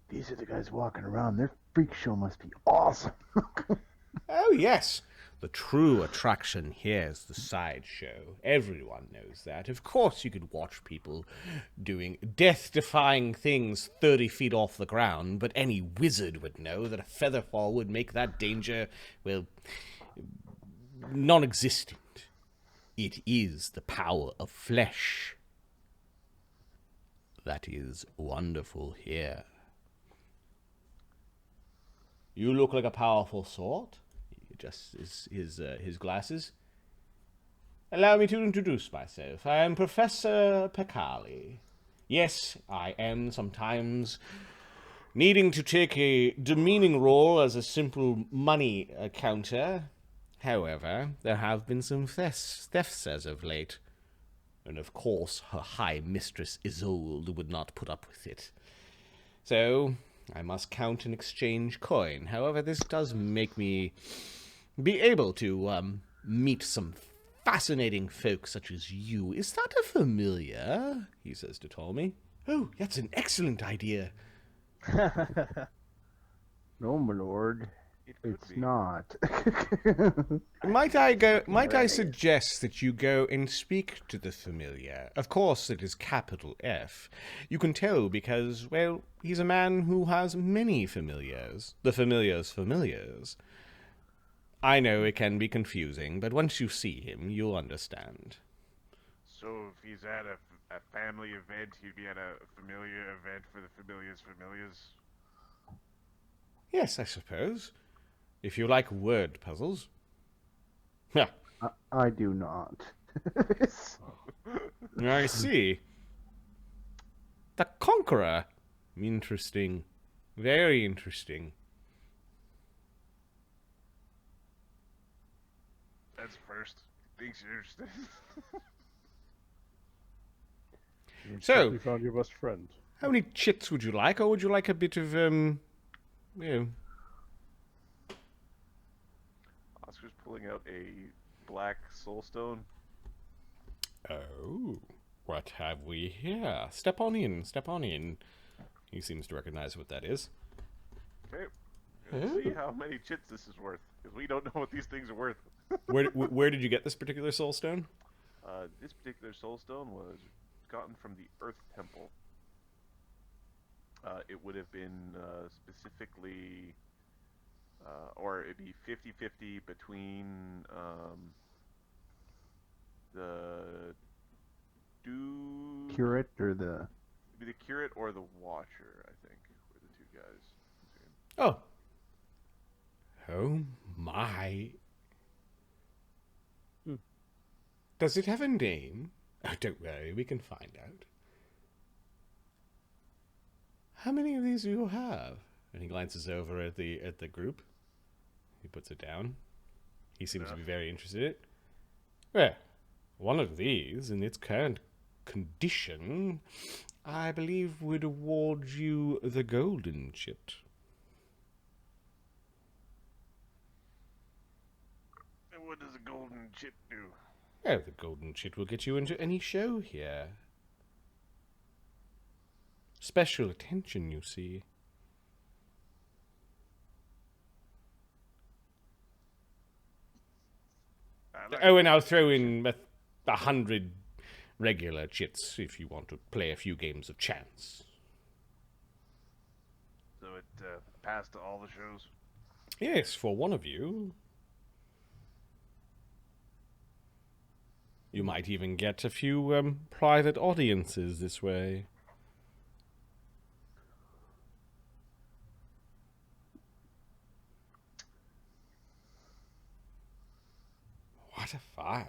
These are the guys walking around. Their freak show must be awesome. Oh, yes. The true attraction here is the sideshow. Everyone knows that. Of course you could watch people doing death-defying things 30 feet off the ground, but any wizard would know that a feather fall would make that danger, well, non-existent. It is the power of flesh. That is wonderful here. You look like a powerful sort. He adjusts his glasses. Allow me to introduce myself. I am Professor Pecali. Yes, I am sometimes needing to take a demeaning role as a simple money counter. However, there have been some thefts as of late. And of course, her high mistress Isolde would not put up with it. So, I must count and exchange coin. However, this does make me be able to meet some fascinating folk such as you. Is that a familiar? He says to Ptolemy. Oh, that's an excellent idea. No, my lord. It could It's be. not. Might I suggest that you go and speak to the familiar? Of course, it is capital F. You can tell because, well, he's a man who has many familiars. The familiars. I know it can be confusing, but once you see him, you'll understand. So if he's at a family event, he'd be at a familiar event for the familiars. Yes, I suppose. If you like word puzzles. Yeah, I do not. I see. The Conqueror. Interesting. Very interesting. That's first. Thinks you're interested. So, You found your best friend. how many chits would you like, or would you like a bit of, you know... Oscar's pulling out a black soulstone. Oh, what have we here? Step on in. He seems to recognize what that is. Okay. Let's see how many chits this is worth, because we don't know what these things are worth. Where did you get this particular soul stone? This particular soulstone was gotten from the Earth Temple. It would have been specifically, or it'd be 50-50 between the Curate or the... It'd be the Curate or the Watcher, I think, were the two guys. Oh. Oh my. Does it have a name? Oh, don't worry, we can find out. How many of these do you have? And he glances over at the group. He puts it down. He seems to be very interested in it. Well, one of these, in its current condition, I believe would award you the golden chit. And what does a golden chit do? Oh, the golden chit will get you into any show here. Special attention, you see. Oh, and I'll throw in 100 regular chits if you want to play a few games of chance. So it pass to all the shows? Yes, for one of you. You might even get a few private audiences this way. What a find.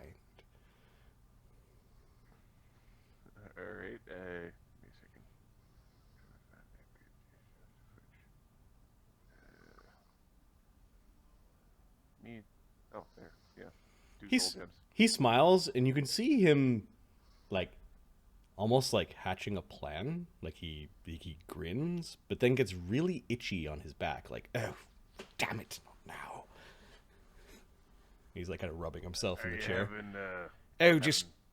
Alright, give me a second. Me. Oh, there. Yeah. He smiles, and you can see him, like, almost like hatching a plan. Like he grins, but then gets really itchy on his back. Like, oh, damn it, not now. He's like kind of rubbing himself in the chair.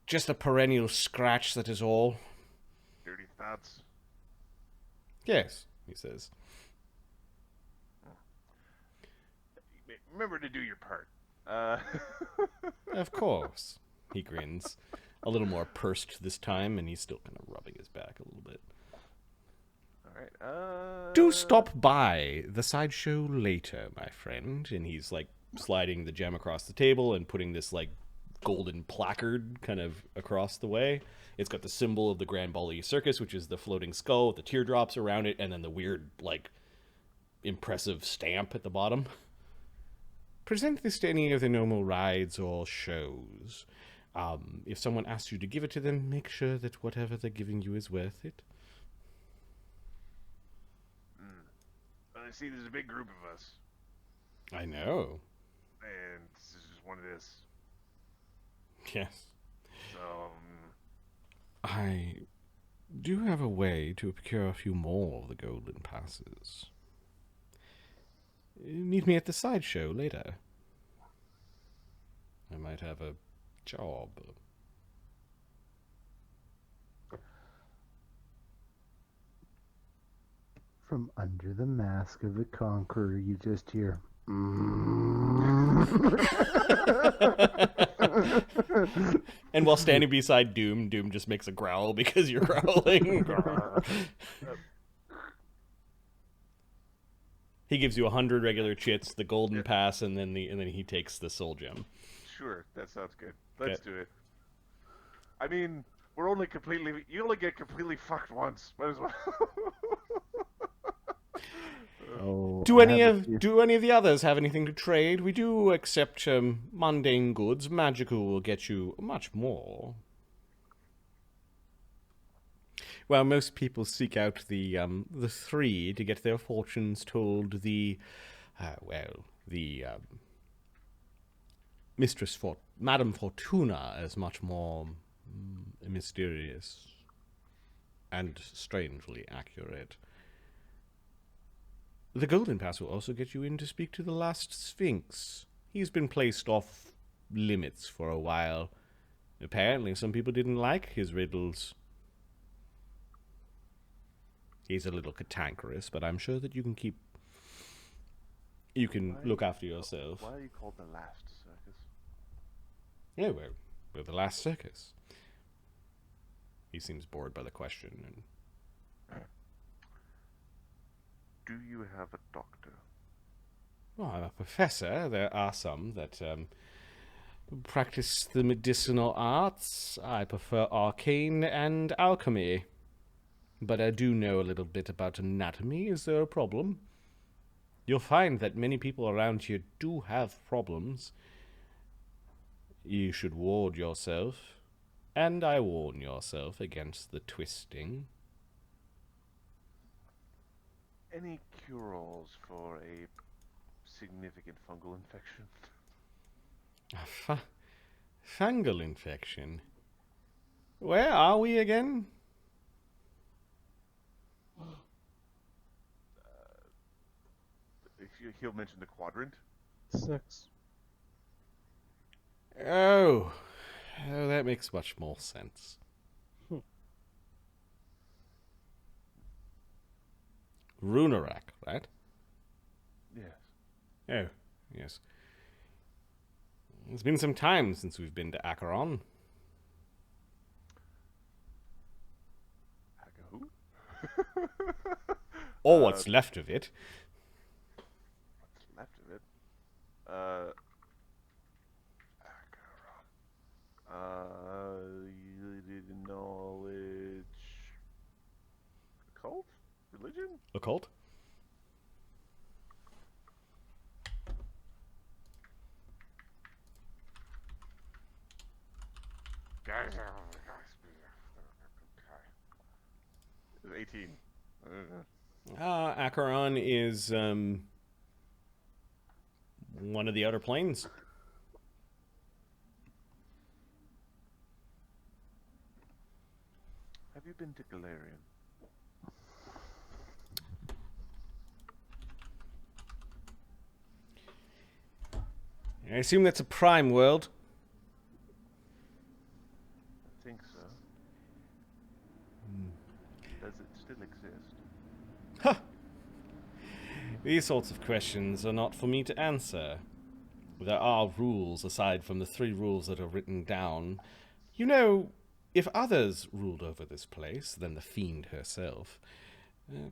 Just a perennial scratch, that is all. Dirty thoughts. Yes, he says. Remember to do your part. Of course. He grins. A little more pursed this time, and he's still kind of rubbing his back a little bit. Alright, Do stop by the sideshow later, my friend. And he's, like, sliding the gem across the table and putting this, like, golden placard kind of across the way. It's got the symbol of the Grand Bhaali Circus, which is the floating skull with the teardrops around it, and then the weird, like, impressive stamp at the bottom. Present this to any of the normal rides or shows. If someone asks you to give it to them, make sure that whatever they're giving you is worth it. I see there's a big group of us. I know. And this is just one of this. Yes. So, I do have a way to procure a few more of the golden passes. Meet me at the sideshow later. I might have a job. From under the mask of the conqueror, you just hear. And while standing beside Doom, Doom just makes a growl because you're growling. He gives you 100 regular chits, the golden pass, and then he takes the soul gem. sure, that sounds good. Let's do it. I mean, you only get completely fucked once. Might as well. Do any of the others have anything to trade? We do accept mundane goods. Magical will get you much more. Well, most people seek out the three to get their fortunes told. Madame Fortuna is much more mysterious and strangely accurate. The Golden Pass will also get you in to speak to the last Sphinx. He's been placed off limits for a while. Apparently, some people didn't like his riddles. He's a little cantankerous, but I'm sure that you can look after yourself. Why are you called the last circus? Yeah, we're the last circus. He seems bored by the question. And do you have a doctor? well, I'm a professor. There are some that practice the medicinal arts. I prefer arcane and alchemy. But I do know a little bit about anatomy. Is there a problem? You'll find that many people around here do have problems. You should ward yourself, and I warn yourself against the twisting. Any cure-alls for a significant fungal infection? A fungal infection? Where are we again? He'll mention the quadrant. 6. Oh, that makes much more sense. Runarak, right? Yes. Oh, yes. It's been some time since we've been to Acheron. Who? Or what's left of it. What's left of it? Knowledge. Cult? Religion? Occult? Guys, 18. Acheron is one of the outer planes. Have you been to Galarian? I assume that's a prime world. I think so. Does it still exist? These sorts of questions are not for me to answer. There are rules aside from the 3 rules that are written down. You know, if others ruled over this place than the fiend herself,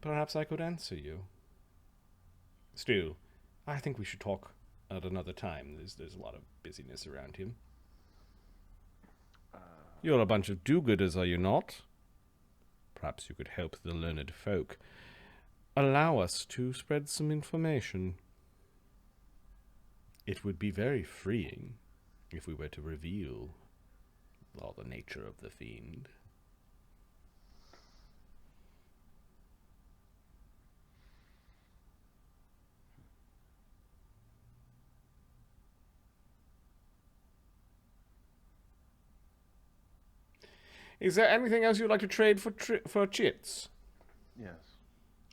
perhaps I could answer you. Still, I think we should talk at another time. There's a lot of busyness around him. You're a bunch of do-gooders, are you not? Perhaps you could help the learned folk. Allow us to spread some information. It would be very freeing if we were to reveal all the nature of the fiend. Is there anything else you'd like to trade for chits? Yes.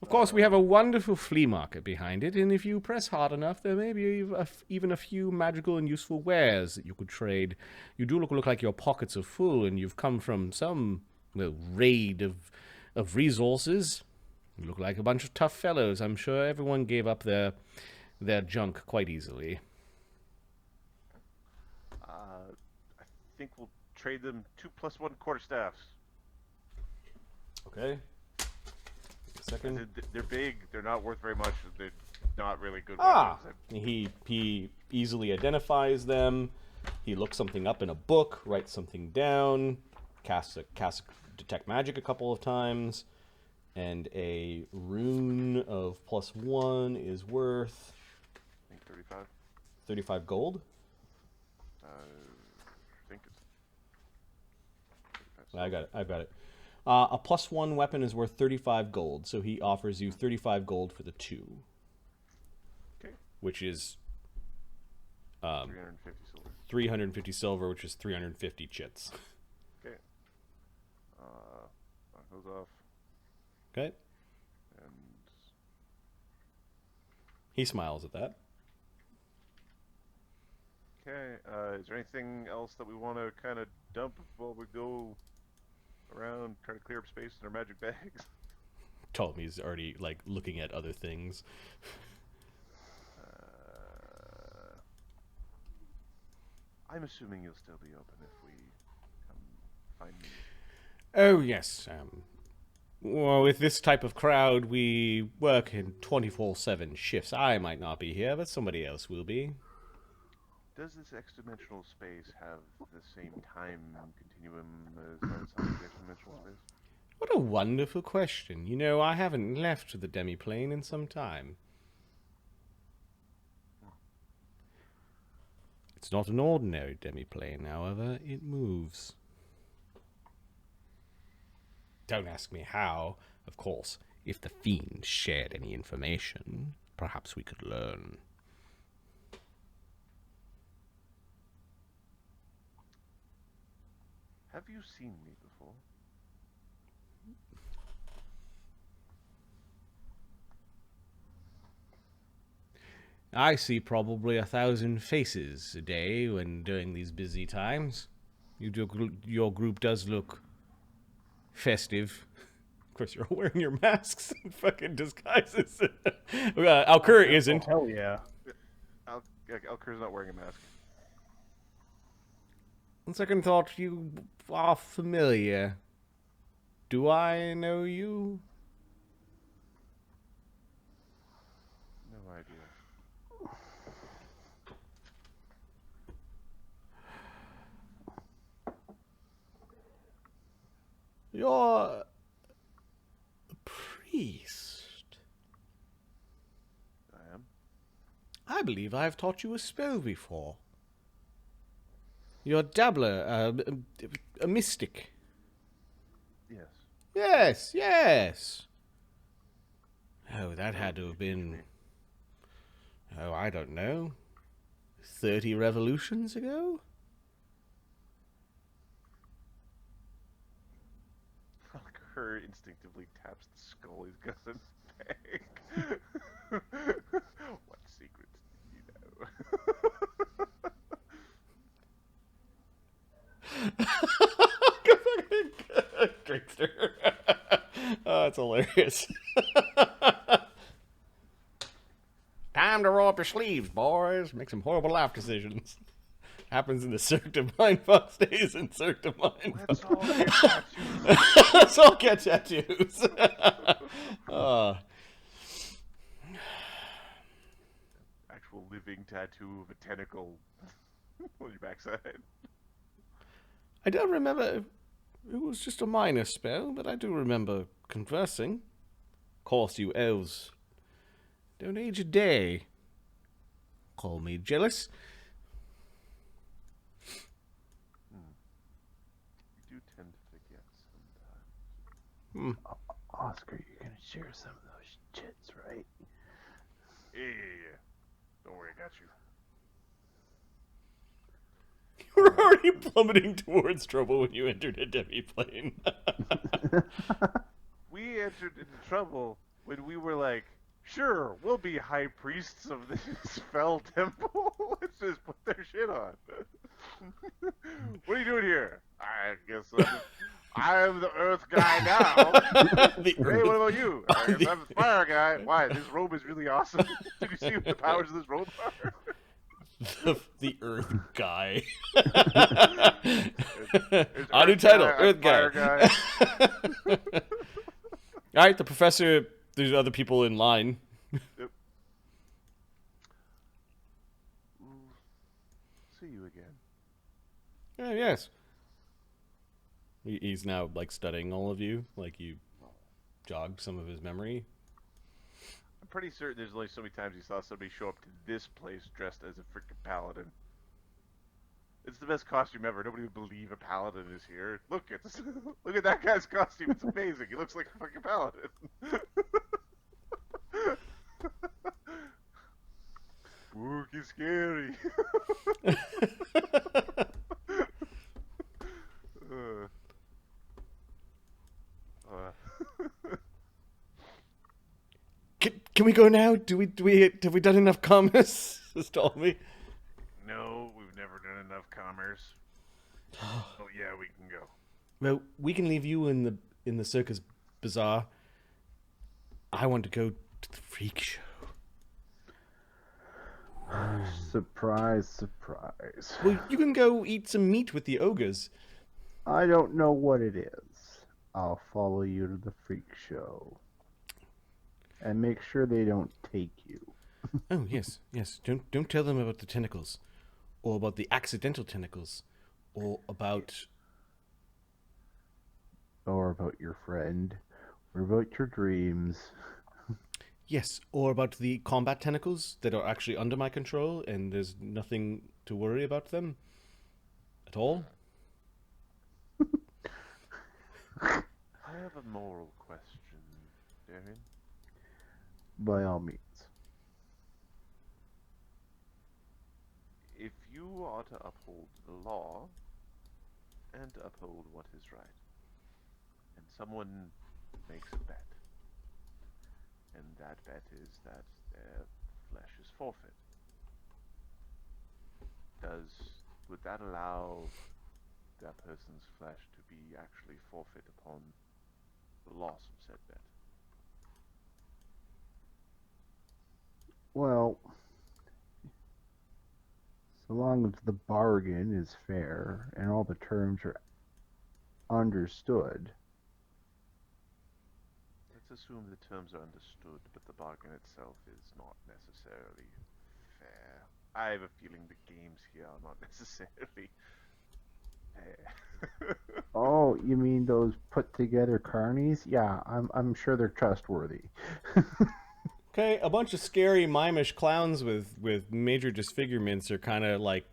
Of course, we have a wonderful flea market behind it, and if you press hard enough, there may be even a few magical and useful wares that you could trade. You do look like your pockets are full, and you've come from some raid of resources. You look like a bunch of tough fellows. I'm sure everyone gave up their junk quite easily. I think we'll trade them 2 + 1 quarterstaffs. Okay. Second. They're big. They're not worth very much. They're not really good Ah! weapons. He easily identifies them. He looks something up in a book, writes something down, casts detect magic a couple of times, and a rune of +1 is worth I think 35. 35 gold. I think it's. 35. I've got it. A +1 weapon is worth 35 gold, so he offers you 35 gold for the 2. Okay. Which is 350 silver. 350 silver, which is 350 chits. Okay. That goes off. Okay. And He smiles at that. okay. Is there anything else that we want to kind of dump before we go around, try to clear up space in our magic bags? Ptolemy's already like looking at other things. I'm assuming you'll still be open if we come find me. Oh yes. Well, with this type of crowd, we work in 24/7 shifts. I might not be here, but somebody else will be. Does this extra-dimensional space have the same time continuum as outside the extra-dimensional space? What a wonderful question. You know, I haven't left the demi-plane in some time. It's not an ordinary demi-plane, however. It moves. Don't ask me how. Of course, if the fiend shared any information, perhaps we could learn. Have you seen me before? I see probably 1,000 faces a day when during these busy times. Your group does look festive. Of course, you're all wearing your masks and fucking disguises. Alkur isn't. Hell yeah. Alkur's not wearing a mask. On second thought, you are familiar. Do I know you? You're a priest. I am. I believe I have taught you a spell before. You're a dabbler, a mystic. Yes. Yes, yes. Oh, that had to have been, oh, I don't know, 30 revolutions ago? Alkur instinctively taps the skull he's got in his bag. What secrets do you know? Trickster. Oh, that's hilarious. Time to roll up your sleeves, boys. Make some horrible life decisions. Happens in the Cirque de Mind, but stays in Cirque de Mind. Let's all get tattoos. Let's all get tattoos. Actual living tattoo of a tentacle on your backside. I don't remember. It was just a minor spell, but I do remember conversing. Of course, you elves don't age a day. Call me jealous. You do tend to forget sometimes. Oscar, you're gonna share some of those chits, right? Yeah. Don't worry, I got you. You were already plummeting towards trouble when you entered a demi-plane. We entered into trouble when we were like, sure, we'll be high priests of this fell temple. Let's just put their shit on. What are you doing here? I guess I'm the earth guy now. The Hey, what about you? I guess the- I'm the fire guy. Why? This robe is really awesome. Did you see what the powers of this robe are? the Earth guy. There's Our new Earth title, guy, Earth fire guy. All right, the professor. There's other people in line. Yep. See you again. Yeah, yes. He's now like studying all of you. Like you jogged some of his memory. I'm pretty certain there's only so many times you saw somebody show up to this place dressed as a freaking paladin. It's the best costume ever. Nobody would believe a paladin is here. Look at this. Look at that guy's costume. It's amazing. He looks like a fucking paladin. Spooky, scary. Can we go now? Have we done enough commerce? Just told me. No, we've never done enough commerce. Oh yeah, we can go. Well, we can leave you in the circus bazaar. I want to go to the freak show. Surprise, surprise. Well, you can go eat some meat with the ogres. I don't know what it is. I'll follow you to the freak show. And make sure they don't take you. Oh yes, yes. Don't tell them about the tentacles, or about the accidental tentacles, or about Or about your friend. Or about your dreams. yes, or about the combat tentacles that are actually under my control, and there's nothing to worry about them at all. I have a moral question, Darian. By all means. If you are to uphold the law and uphold what is right, and someone makes a bet, and that bet is that their flesh is forfeit, would that allow that person's flesh to be actually forfeit upon the loss of said bet? Well, so long as the bargain is fair and all the terms are understood. Let's assume the terms are understood, but the bargain itself is not necessarily fair. I have a feeling the games here are not necessarily fair. Oh, you mean find those put together carnies, yeah, I'm sure they're trustworthy. Okay, a bunch of scary mimish clowns with major disfigurements are kind of like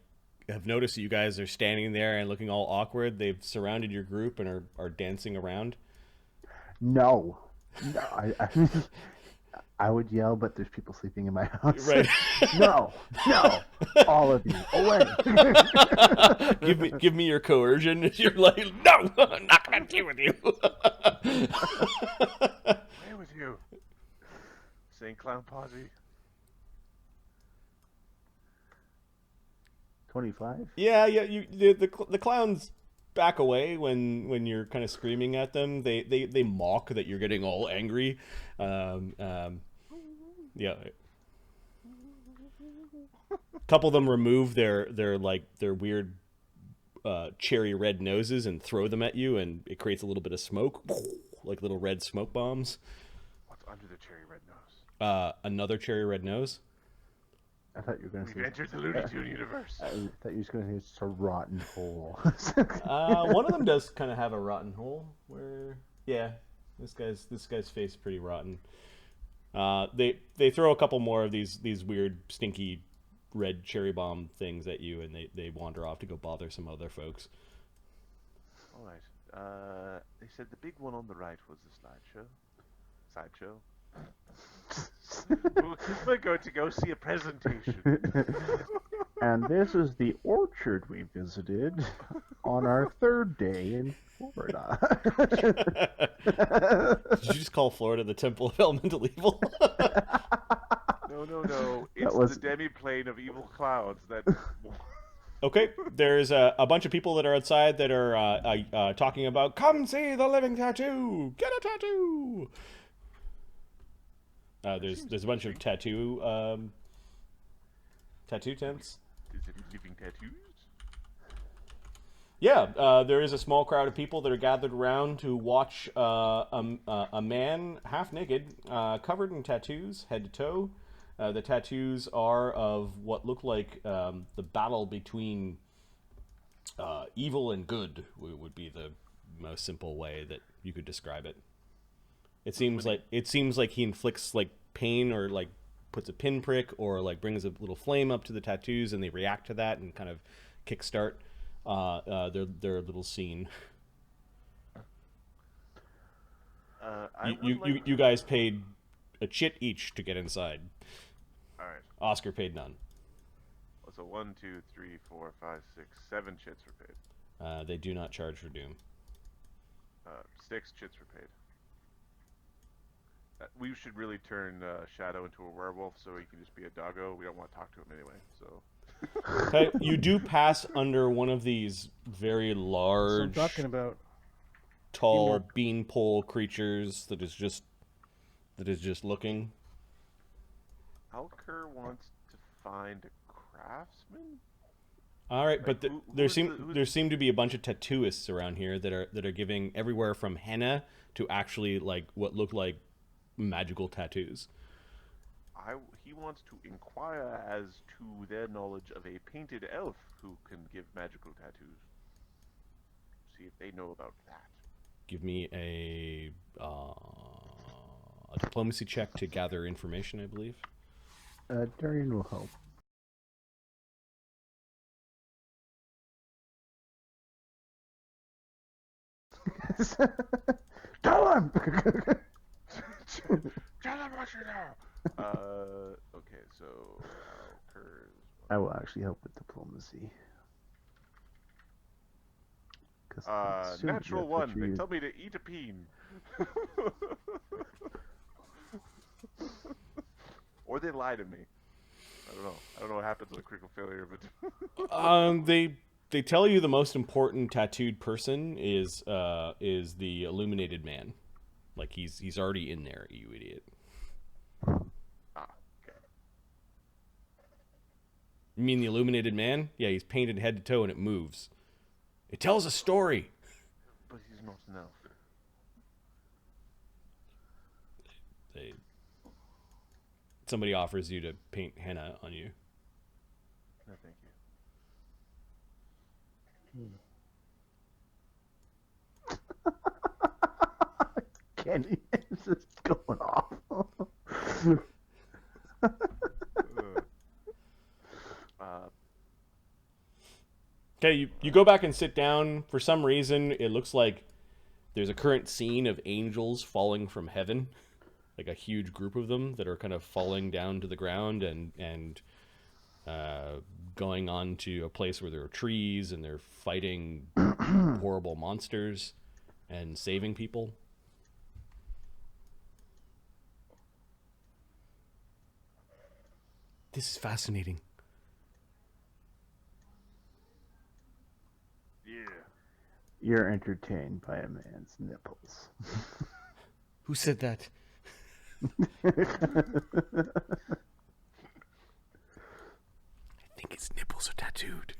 have noticed that you guys are standing there and looking all awkward. They've surrounded your group and are dancing around. No, I would yell, but there's people sleeping in my house. Right. No, all of you, away. give me your coercion. You're like, no, I'm not gonna deal with you. Away with you. St. Clown Posse. 25. Yeah. The clowns back away when you're kind of screaming at them. They mock that you're getting all angry. Yeah. A couple of them remove their weird cherry red noses and throw them at you, and it creates a little bit of smoke, like little red smoke bombs. What's under the cherry red nose? Another cherry red nose. I thought you were going to We've say. entered the Looney Tune universe. I thought you were going to say it's a rotten hole. One of them does kind of have a rotten hole. Where, yeah, this guy's face is pretty rotten. They throw a couple more of these weird stinky red cherry bomb things at you, and they wander off to go bother some other folks. All right. They said the big one on the right was the sideshow. We're going to go see a presentation. And this is the orchard we visited on our third day in Florida. Did you just call Florida the Temple of Elemental Evil? No. It's the demi-plane of evil clouds that... Okay, there's a bunch of people that are outside that are talking about, come see the living tattoo! Get a tattoo! There's a bunch of tattoo tents. Is it living tattoos? Yeah, there is a small crowd of people that are gathered around to watch a man half naked, covered in tattoos, head to toe. The tattoos are of what look like the battle between evil and good would be the most simple way that you could describe it. It seems like he inflicts like pain or like puts a pinprick or like brings a little flame up to the tattoos, and they react to that and kind of kickstart their little scene. You guys paid a chit each to get inside. All right. Oscar paid none. So 1, 2, 3, 4, 5, 6, 7 chits were paid. They do not charge for Doom. 6 chits were paid. We should really turn Shadow into a werewolf so he can just be a doggo. We don't want to talk to him anyway, so... Okay, you do pass under one of these very large, So I'm talking about tall beanpole creatures that is just looking. Alkur wants to find a craftsman? All right, but Like, there seem to be a bunch of tattooists around here that are giving everywhere from henna to actually like what look like magical tattoos. He wants to inquire as to their knowledge of a painted elf who can give magical tattoos. See if they know about that. Give me a diplomacy check to gather information, I believe. Darian will help. Tell him! Tell them what you know! Okay, so... Alkur's... I will actually help with diplomacy. 'Cause I'm soon to natural get 1. They you- tell me to eat a peen. Or they lie to me. I don't know. I don't know what happens with a critical failure, but... They tell you the most important tattooed person is the illuminated man. Like he's already in there, you idiot. Okay. You mean the illuminated man? Yeah, he's painted head to toe and it moves. It tells a story. But he's not an elf. Somebody offers you to paint henna on you. No, thank you. candy is just going off. Okay, you go back and sit down. For some reason, it looks like there's a current scene of angels falling from heaven, like a huge group of them that are kind of falling down to the ground and going on to a place where there are trees and they're fighting horrible monsters and saving people. This is fascinating. Yeah. You're entertained by a man's nipples. Who said that? I think his nipples are tattooed.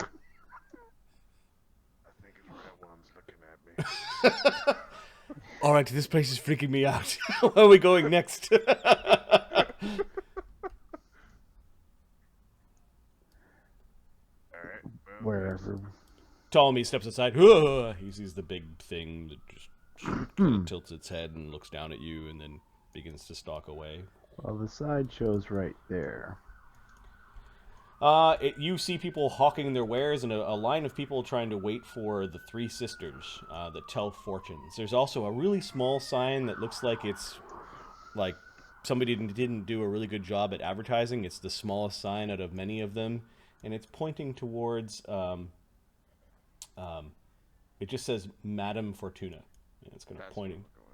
I think if that one's looking at me. All right, this place is freaking me out. Where are we going next? Alright. Well, Wherever. Ptolemy steps aside. He sees the big thing that just kind of tilts its head and looks down at you and then begins to stalk away. Well, the sideshow's right there. You see people hawking their wares and a line of people trying to wait for the three sisters that tell fortunes. There's also a really small sign that looks like it's like somebody didn't do a really good job at advertising. It's the smallest sign out of many of them, and it's pointing towards. It just says Madame Fortuna, and it's kind of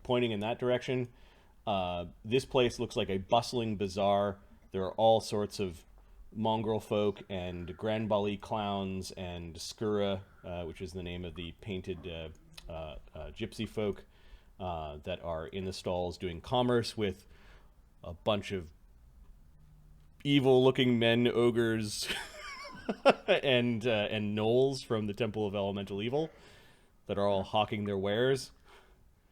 pointing in that direction. This place looks like a bustling bazaar. There are all sorts of mongrel folk and Grand Bhaali clowns and Skura, which is the name of the painted gypsy folk that are in the stalls doing commerce with a bunch of evil-looking men, ogres, and gnolls from the Temple of Elemental Evil that are all hawking their wares.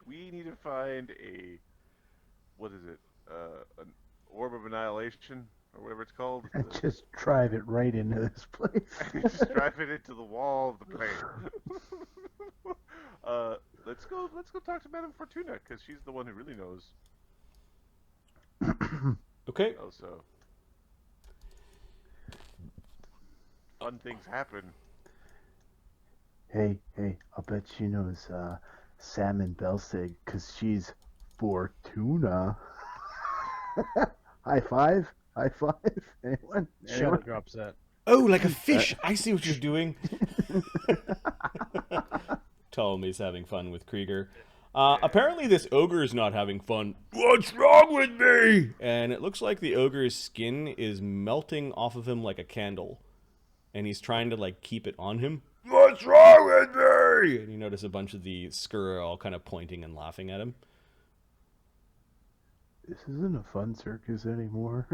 we need to find a, what is it? An orb of annihilation or whatever it's called. Just drive it right into this place. Just drive it into the wall of the plane. Let's go talk to Madame Fortuna because she's the one who really knows. Okay. Also, fun things happen. Hey, I'll bet she knows Salmon Belsig because she's Fortuna. High five. Anyone? Shadow drops that. Oh, like a fish. I see what you're doing. Ptolemy's having fun with Krieger. Apparently this ogre is not having fun. What's wrong with me? And it looks like the ogre's skin is melting off of him like a candle. And he's trying to, like, keep it on him. What's wrong with me? And you notice a bunch of the Skura all kind of pointing and laughing at him. This isn't a fun circus anymore.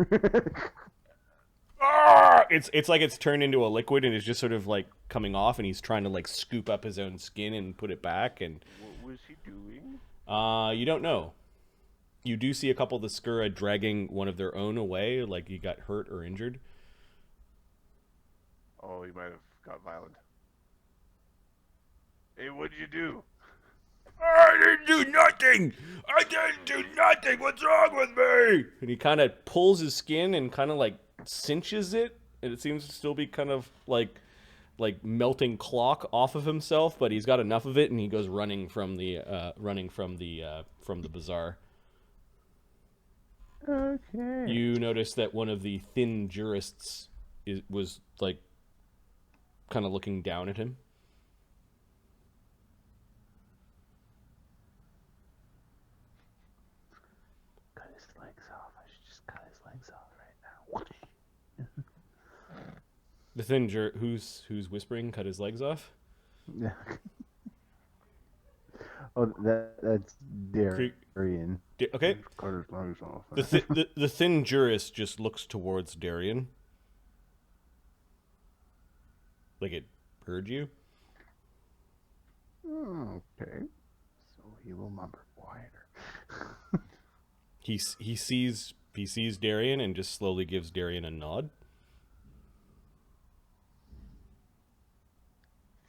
Ah! It's like it's turned into a liquid and it's just sort of, like, coming off. And he's trying to, like, scoop up his own skin and put it back. And What was he doing? you don't know. You do see a couple of the Skura dragging one of their own away, like he got hurt or injured. Oh, he might have got violent. Hey, what'd you do? I didn't do nothing! What's wrong with me? And he kind of pulls his skin and kind of like cinches it, and it seems to still be kind of like melting clock off of himself, but he's got enough of it, and he goes running from the bazaar. Okay. You notice that one of the thin jurists was like kind of looking down at him. Cut his legs off. I should just cut his legs off right now. The thin who's whispering, cut his legs off? Yeah. Oh, that's Darian. Okay. Cut his legs off. The thin jurist just looks towards Darian. Like it heard you. Okay. So he will mumble quieter. He sees Darian and just slowly gives Darian a nod.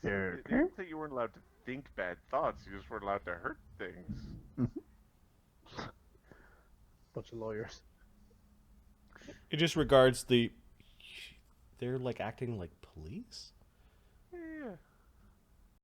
Didn't you weren't allowed to think bad thoughts. You just weren't allowed to hurt things. Bunch of lawyers. It just regards the. They're like acting like police. Yeah.